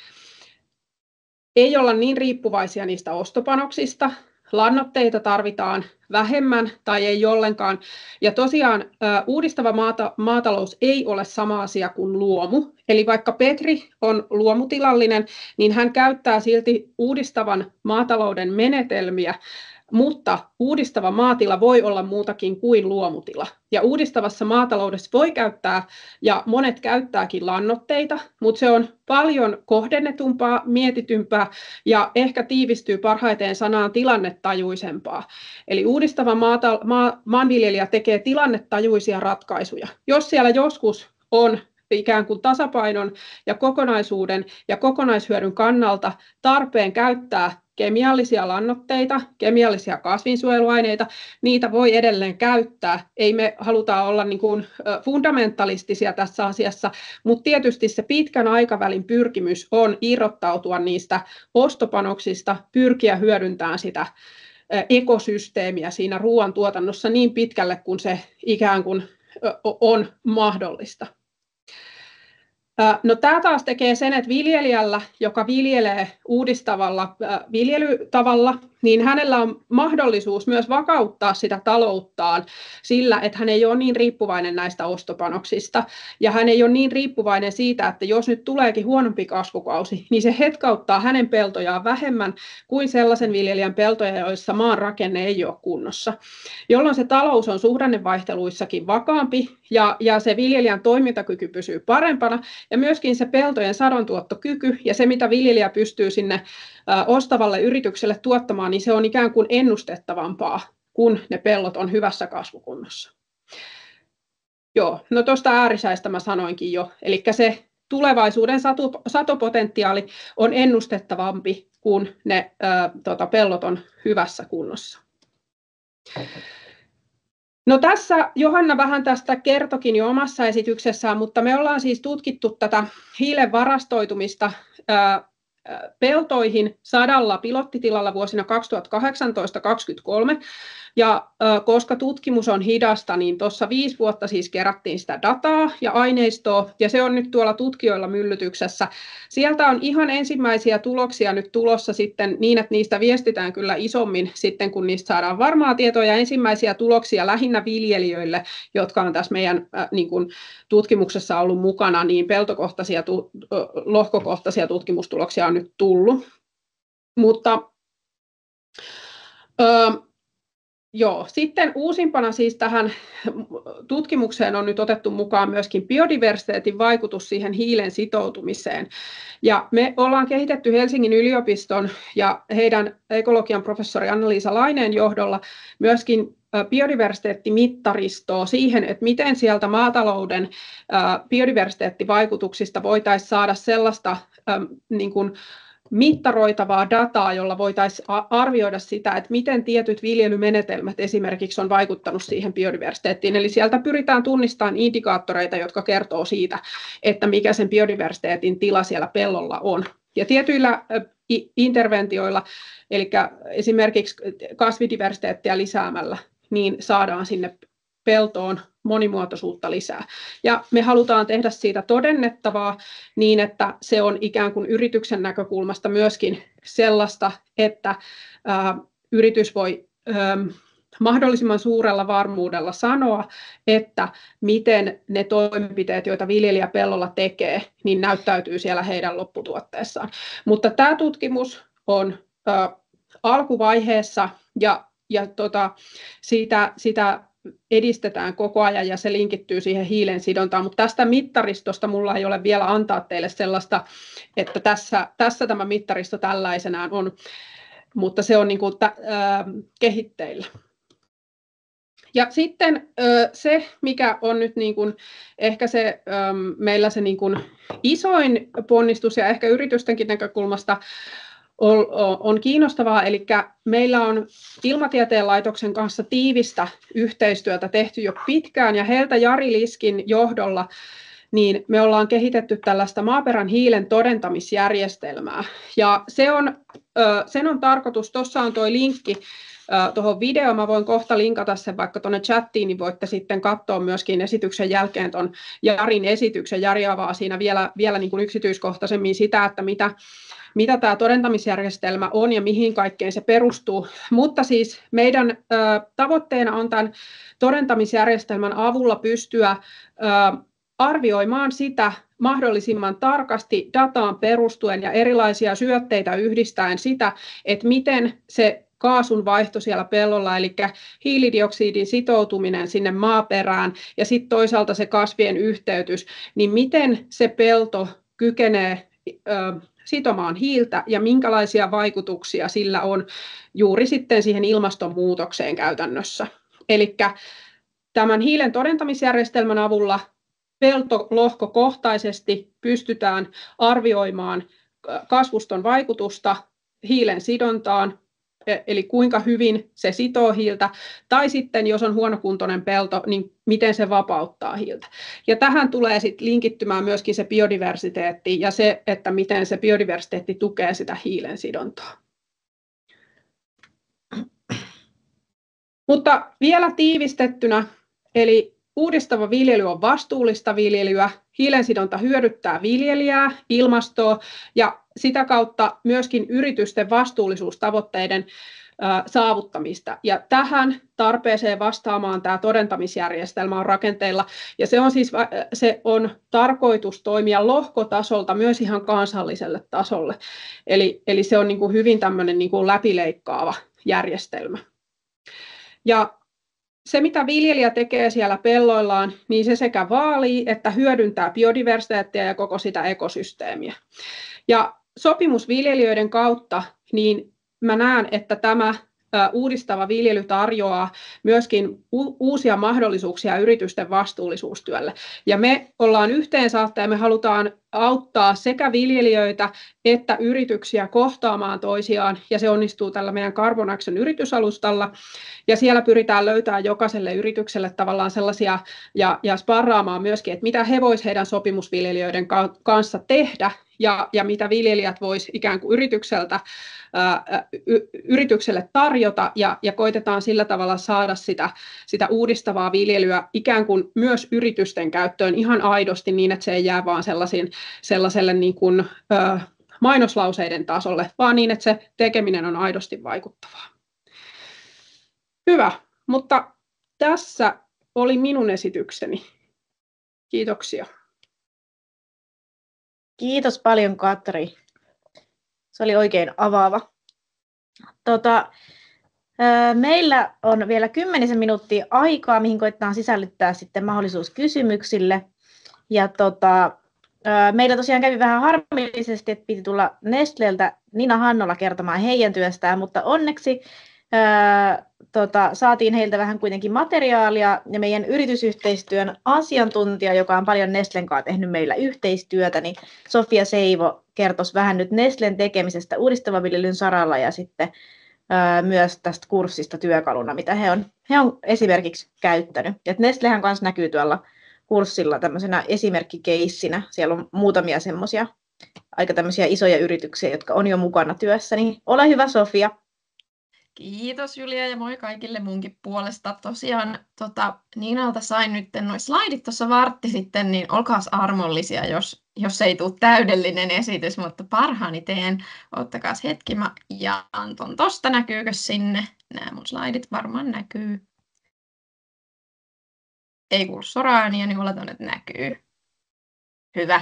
Ei olla niin riippuvaisia niistä ostopanoksista, lannoitteita tarvitaan vähemmän tai ei ollenkaan. Ja tosiaan uudistava maatalous ei ole sama asia kuin luomu. Eli vaikka Petri on luomutilallinen, niin hän käyttää silti uudistavan maatalouden menetelmiä, mutta uudistava maatila voi olla muutakin kuin luomutila. Ja uudistavassa maataloudessa voi käyttää, ja monet käyttääkin lannoitteita, mutta se on paljon kohdennetumpaa, mietitympää ja ehkä tiivistyy parhaiten sanaan tilannetajuisempaa. Eli uudistava maanviljelijä tekee tilannetajuisia ratkaisuja. Jos siellä joskus on ikään kuin tasapainon ja kokonaisuuden ja kokonaishyödyn kannalta tarpeen käyttää kemiallisia lannoitteita, kemiallisia kasvinsuojeluaineita, niitä voi edelleen käyttää. Ei me haluta olla niin kuin fundamentalistisia tässä asiassa, mutta tietysti se pitkän aikavälin pyrkimys on irrottautua niistä ostopanoksista, pyrkiä hyödyntämään sitä ekosysteemiä siinä ruoantuotannossa niin pitkälle kuin se ikään kuin on mahdollista. No, tämä taas tekee sen, että viljelijällä, joka viljelee uudistavalla viljelytavalla, niin hänellä on mahdollisuus myös vakauttaa sitä talouttaan sillä, että hän ei ole niin riippuvainen näistä ostopanoksista. Ja hän ei ole niin riippuvainen siitä, että jos nyt tuleekin huonompi kasvukausi, niin se hetkauttaa hänen peltojaan vähemmän kuin sellaisen viljelijän peltoja, joissa maan rakenne ei ole kunnossa. Jolloin se talous on suhdannevaihteluissakin vakaampi ja se viljelijän toimintakyky pysyy parempana ja myöskin se peltojen sadontuottokyky ja se, mitä viljelijä pystyy sinne ostavalle yritykselle tuottamaan, niin se on ikään kuin ennustettavampaa, kun ne pellot on hyvässä kasvukunnossa. Joo, no tuosta äärisäistä mä sanoinkin jo, eli se tulevaisuuden satopotentiaali on ennustettavampi, kun ne pellot on hyvässä kunnossa. No tässä Johanna vähän tästä kertokin jo omassa esityksessään, mutta me ollaan siis tutkittu tätä hiilen varastoitumista peltoihin 100 pilottitilalla vuosina 2018-2023. Ja koska tutkimus on hidasta, niin tuossa 5 vuotta siis kerättiin sitä dataa ja aineistoa, ja se on nyt tuolla tutkijoilla myllytyksessä. Sieltä on ihan ensimmäisiä tuloksia nyt tulossa sitten niin, että niistä viestitään kyllä isommin sitten, kun niistä saadaan varmaa tietoa, ja ensimmäisiä tuloksia lähinnä viljelijöille, jotka on tässä meidän niin kuin tutkimuksessa ollut mukana, niin peltokohtaisia, lohkokohtaisia tutkimustuloksia on nyt tullut. Mutta joo, sitten uusimpana siis tähän tutkimukseen on nyt otettu mukaan myöskin biodiversiteetin vaikutus siihen hiilen sitoutumiseen. Ja me ollaan kehitetty Helsingin yliopiston ja heidän ekologian professori Anna-Liisa Laineen johdolla myöskin biodiversiteettimittaristoa siihen, että miten sieltä maatalouden biodiversiteettivaikutuksista voitaisiin saada sellaista niin kuin mittaroitavaa dataa, jolla voitaisiin arvioida sitä, että miten tietyt viljelymenetelmät esimerkiksi on vaikuttanut siihen biodiversiteettiin. Eli sieltä pyritään tunnistamaan indikaattoreita, jotka kertoo siitä, että mikä sen biodiversiteetin tila siellä pellolla on. Ja tietyillä interventioilla, eli esimerkiksi kasvidiversiteettiä lisäämällä, niin saadaan sinne peltoon monimuotoisuutta lisää. Ja me halutaan tehdä siitä todennettavaa niin, että se on ikään kuin yrityksen näkökulmasta myöskin sellaista, että yritys voi mahdollisimman suurella varmuudella sanoa, että miten ne toimenpiteet, joita viljelijä pellolla tekee, niin näyttäytyy siellä heidän lopputuotteessaan. Mutta tämä tutkimus on alkuvaiheessa ja sitä edistetään koko ajan ja se linkittyy siihen hiilen sidontaan, mutta tästä mittaristosta mulla ei ole vielä antaa teille sellaista, että tässä tämä mittaristo tällaisenaan on, mutta se on niin kuin kehitteillä. Ja sitten se, mikä on nyt niin kuin ehkä se, meillä se niin kuin isoin ponnistus ja ehkä yritystenkin näkökulmasta on kiinnostavaa, eli meillä on Ilmatieteen laitoksen kanssa tiivistä yhteistyötä tehty jo pitkään, ja heiltä Jari Liskin johdolla niin me ollaan kehitetty tällaista maaperän hiilen todentamisjärjestelmää, ja sen on tarkoitus, tuossa on tuo linkki tuohon videoon, mä voin kohta linkata sen vaikka tuonne chattiin, niin voitte sitten katsoa myöskin esityksen jälkeen tuon Jarin esityksen. Jari avaa siinä vielä niin kuin yksityiskohtaisemmin sitä, että mitä tämä todentamisjärjestelmä on ja mihin kaikkeen se perustuu. Mutta siis meidän tavoitteena on tämän todentamisjärjestelmän avulla pystyä arvioimaan sitä mahdollisimman tarkasti dataan perustuen ja erilaisia syötteitä yhdistäen sitä, että miten se kaasun vaihto siellä pellolla, eli hiilidioksidin sitoutuminen sinne maaperään ja sitten toisaalta se kasvien yhteytys, niin miten se pelto kykenee sitomaan hiiltä ja minkälaisia vaikutuksia sillä on juuri sitten siihen ilmastonmuutokseen käytännössä. Eli tämän hiilen todentamisjärjestelmän avulla peltolohkokohtaisesti pystytään arvioimaan kasvuston vaikutusta hiilen sidontaan, eli kuinka hyvin se sitoo hiiltä, tai sitten jos on huonokuntoinen pelto, niin miten se vapauttaa hiiltä. Ja tähän tulee sitten linkittymään myöskin se biodiversiteetti ja se, että miten se biodiversiteetti tukee sitä hiilen sidontaa. Mutta vielä tiivistettynä, eli uudistava viljely on vastuullista viljelyä, hiilensidonta hyödyttää viljelijää, ilmastoa ja sitä kautta myöskin yritysten vastuullisuustavoitteiden saavuttamista. Ja tähän tarpeeseen vastaamaan tämä todentamisjärjestelmä on rakenteilla. Ja se on tarkoitus toimia lohkotasolta myös ihan kansalliselle tasolle. Eli se on niin kuin hyvin tämmöinen niin kuin läpileikkaava järjestelmä. Ja se, mitä viljelijä tekee siellä pelloillaan, niin se sekä vaalii että hyödyntää biodiversiteettiä ja koko sitä ekosysteemiä. Ja sopimusviljelijöiden kautta niin mä näen, että tämä uudistava viljely tarjoaa myöskin uusia mahdollisuuksia yritysten vastuullisuustyölle. Ja me ollaan yhteensaattaja ja me halutaan auttaa sekä viljelijöitä että yrityksiä kohtaamaan toisiaan, ja se onnistuu tällä meidän Carbon Action -yritysalustalla. Ja siellä pyritään löytämään jokaiselle yritykselle tavallaan sellaisia ja sparraamaan myöskin, että mitä he voisivat heidän sopimusviljelijöiden kanssa tehdä, ja mitä viljelijät voisivat ikään kuin yritykselle tarjota, ja koitetaan sillä tavalla saada sitä uudistavaa viljelyä ikään kuin myös yritysten käyttöön ihan aidosti niin, että se ei jää vaan sellaiselle niin kuin, mainoslauseiden tasolle, vaan niin, että se tekeminen on aidosti vaikuttavaa. Hyvä, mutta tässä oli minun esitykseni. Kiitoksia. Kiitos paljon, Katri. Se oli oikein avaava. Meillä on vielä 10 minuuttia aikaa, mihin koitetaan sisällyttää sitten mahdollisuus kysymyksille. Ja meillä tosiaan kävi vähän harmillisesti, että piti tulla Nestleltä Nina Hannola kertomaan heidän työstään, mutta onneksi saatiin heiltä vähän kuitenkin materiaalia, ja meidän yritysyhteistyön asiantuntija, joka on paljon Nestlen kanssa tehnyt meillä yhteistyötä, niin Sofia Seivo kertoisi vähän nyt Nestlen tekemisestä uudistavan viljelyn saralla ja sitten myös tästä kurssista työkaluna, mitä he on esimerkiksi käyttänyt. Ja Nestlehän kanssa näkyy tuolla kurssilla tämmöisenä esimerkkikeissinä. Siellä on muutamia semmoisia aika tämmöisiä isoja yrityksiä, jotka on jo mukana työssä. Niin ole hyvä, Sofia. Kiitos Julia ja moi kaikille munkin puolesta. Tosiaan Niinalta sain nyt nuo slaidit tuossa vartti sitten, niin olkaas armollisia, jos ei tule täydellinen esitys, mutta parhaani teen. Ottakaas hetki, mä jaan ton tosta, näkyykö sinne? Nämä mun slaidit varmaan näkyy. Ei kuulu soraääniä, niin oletan, että näkyy. Hyvä.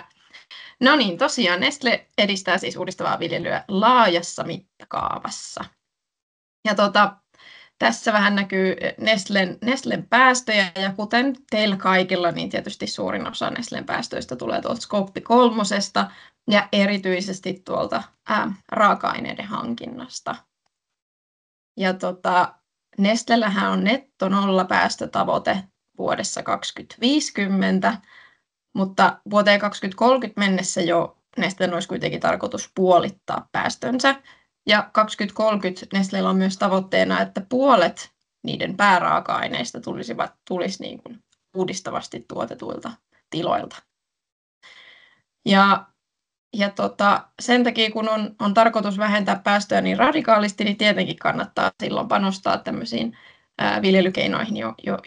No niin, tosiaan Nestle edistää siis uudistavaa viljelyä laajassa mittakaavassa. Ja tässä vähän näkyy Nestlen päästöjä, ja kuten teillä kaikilla, niin tietysti suurin osa Nestlen päästöistä tulee tuolta Scope 3 ja erityisesti tuolta raaka-aineiden hankinnasta. Ja Nestlellähän on netto nollapäästötavoite vuodessa 2050, mutta vuoteen 2030 mennessä jo Nestlen olisi kuitenkin tarkoitus puolittaa päästönsä. Ja 2030 Nestlellä on myös tavoitteena, että puolet niiden pääraaka-aineista tulisi niin kuin uudistavasti tuotetuilta tiloilta. Ja sen takia, kun on tarkoitus vähentää päästöjä niin radikaalisti, niin tietenkin kannattaa silloin panostaa tämmöisiin viljelykeinoihin,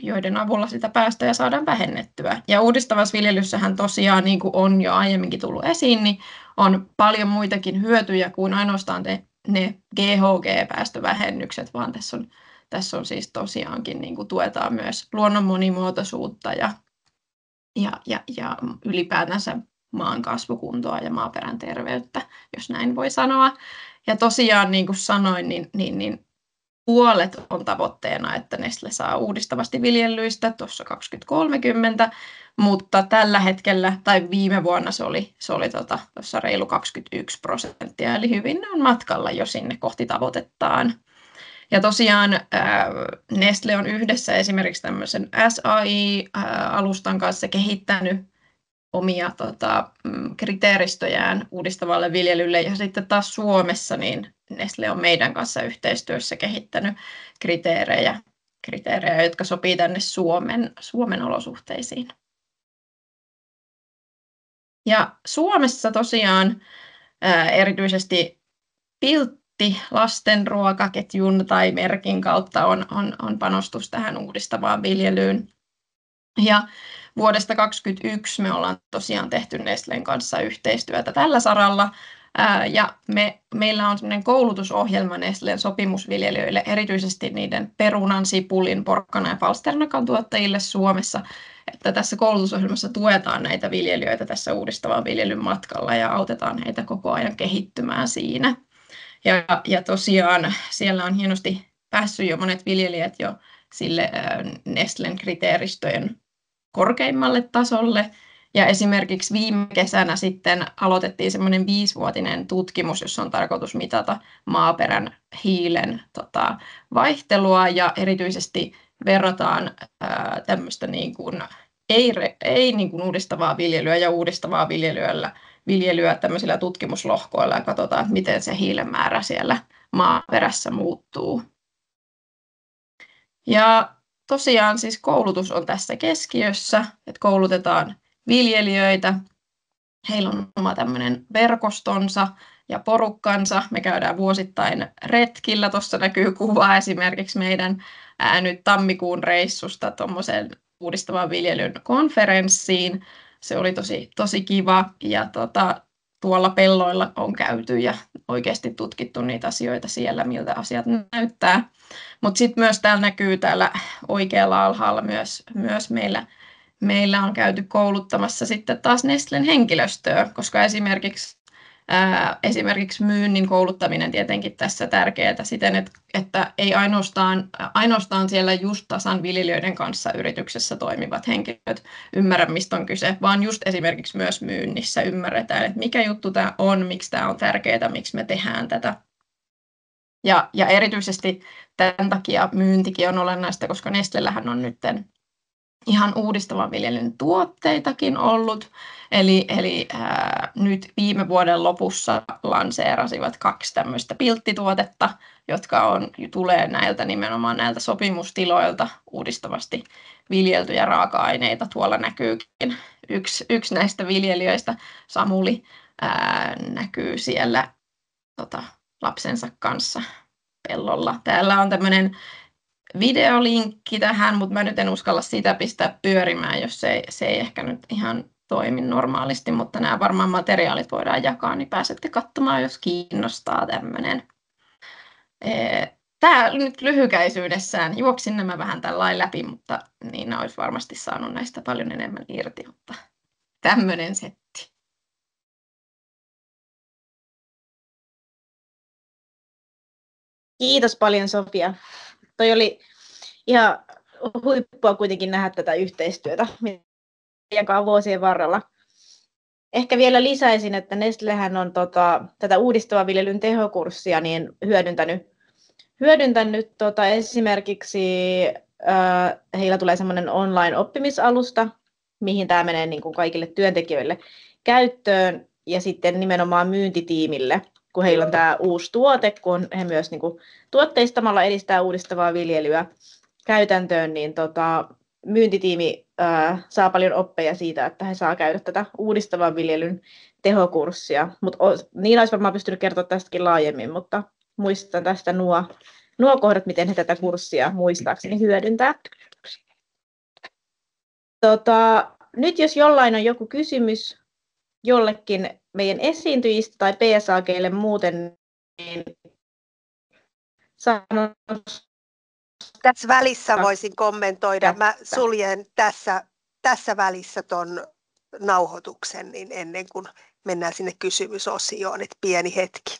joiden avulla sitä päästöjä saadaan vähennettyä. Ja uudistavassa viljelyssähän tosiaan, niin kuin on jo aiemminkin tullut esiin, niin on paljon muitakin hyötyjä kuin ainoastaan ne GHG-päästövähennykset, vaan tässä on siis tosiaankin niin kuin tuetaan myös luonnon monimuotoisuutta ja ylipäätänsä maan kasvukuntoa ja maaperän terveyttä, jos näin voi sanoa. Ja tosiaan, niin kuin sanoin, niin puolet on tavoitteena, että Nestle saa uudistavasti viljelyistä tuossa 2030, mutta tällä hetkellä, tai viime vuonna se oli tuossa reilu 21%, eli hyvin on matkalla jo sinne kohti tavoitettaan. Ja tosiaan Nestle on yhdessä esimerkiksi tämmöisen SAI-alustan kanssa kehittänyt omia kriteeristöjään uudistavalle viljelylle, ja sitten taas Suomessa niin Nestle on meidän kanssa yhteistyössä kehittänyt kriteerejä, jotka sopii tänne Suomen olosuhteisiin. Ja Suomessa tosiaan erityisesti Piltti lastenruokaketjun tai merkin kautta on panostus tähän uudistavaan viljelyyn. Ja vuodesta 2021 me ollaan tosiaan tehty Nestlen kanssa yhteistyötä tällä saralla. Ja meillä on sellainen koulutusohjelma Nestlen sopimusviljelijöille, erityisesti niiden perunan, sipulin, porkkana ja palsternakan tuottajille Suomessa. Että tässä koulutusohjelmassa tuetaan näitä viljelijöitä tässä uudistavan viljelyn matkalla ja autetaan heitä koko ajan kehittymään siinä. Ja tosiaan siellä on hienosti päässyt jo monet viljelijät jo sille Nestlen kriteeristöjen korkeimmalle tasolle. Ja esimerkiksi viime kesänä sitten aloitettiin semmoinen 5-vuotinen tutkimus, jossa on tarkoitus mitata maaperän hiilen vaihtelua ja erityisesti verrataan tämmöistä niin kuin, ei niin kuin uudistavaa viljelyä ja uudistavaa viljelyä tämmöisillä tutkimuslohkoilla ja katsotaan, että miten se hiilen määrä siellä maaperässä muuttuu. Ja tosiaan siis koulutus on tässä keskiössä, että koulutetaan viljelijöitä. Heillä on oma tämmöinen verkostonsa ja porukkansa. Me käydään vuosittain retkillä. Tuossa näkyy kuva esimerkiksi meidän nyt tammikuun reissusta tuommoiseen uudistavan viljelyn konferenssiin. Se oli tosi kiva ja tuolla pelloilla on käyty ja oikeasti tutkittu niitä asioita siellä, miltä asiat näyttää. Mutta sitten myös täällä näkyy täällä oikealla alhaalla myös meillä on käyty kouluttamassa sitten taas Nestlen henkilöstöä, koska esimerkiksi myynnin kouluttaminen tietenkin tässä tärkeää siten, että ei ainoastaan siellä just tasan viljelijöiden kanssa yrityksessä toimivat henkilöt ymmärrä, mistä on kyse, vaan just esimerkiksi myös myynnissä ymmärretään, että mikä juttu tämä on, miksi tämä on tärkeää, miksi me tehdään tätä. Ja erityisesti tämän takia myyntikin on olennaista, koska Nestlellähän on nyt ihan uudistavan viljelyn tuotteitakin ollut. Eli nyt viime vuoden lopussa lanseerasivat 2 tämmöistä pilttituotetta, jotka tulee nimenomaan näiltä sopimustiloilta uudistavasti viljeltyjä raaka-aineita. Tuolla näkyykin yksi näistä viljelijöistä, Samuli, näkyy siellä lapsensa kanssa pellolla. Täällä on tämmöinen videolinkki tähän, mutta mä nyt en uskalla sitä pistää pyörimään, jos se ei ehkä nyt ihan toimi normaalisti, mutta nämä varmaan materiaalit voidaan jakaa, niin pääsette katsomaan, jos kiinnostaa tämmöinen. Tämä nyt lyhykäisyydessään, juoksin nämä vähän tällainen läpi, mutta niin olisi varmasti saanut näistä paljon enemmän irti, mutta tämmöinen setti. Kiitos paljon, Sofia. Toi oli ihan huippua kuitenkin nähdä tätä yhteistyötä meidän vuosien varrella. Ehkä vielä lisäisin, että Nestlehän on tätä uudistavan viljelyn tehokurssia niin hyödyntänyt esimerkiksi heillä tulee semmoinen online-oppimisalusta, mihin tämä menee niin kuin kaikille työntekijöille käyttöön ja sitten nimenomaan myyntitiimille, kun heillä on tämä uusi tuote, kun he myös niin kuin tuotteistamalla edistää uudistavaa viljelyä käytäntöön, niin myyntitiimi saa paljon oppeja siitä, että he saa käydä tätä uudistavan viljelyn tehokurssia. Niin olisi varmaan pystynyt kertoa tästäkin laajemmin, mutta muistan tästä nuo kohdat, miten he tätä kurssia muistaakseni hyödyntää. Nyt jos jollain on joku kysymys jollekin meidän esiintyjistä tai PSAG:lle muuten, niin sanon. Tässä välissä voisin kommentoida. Mä suljen tässä välissä ton nauhoituksen niin ennen kuin mennään sinne kysymysosioon, että pieni hetki.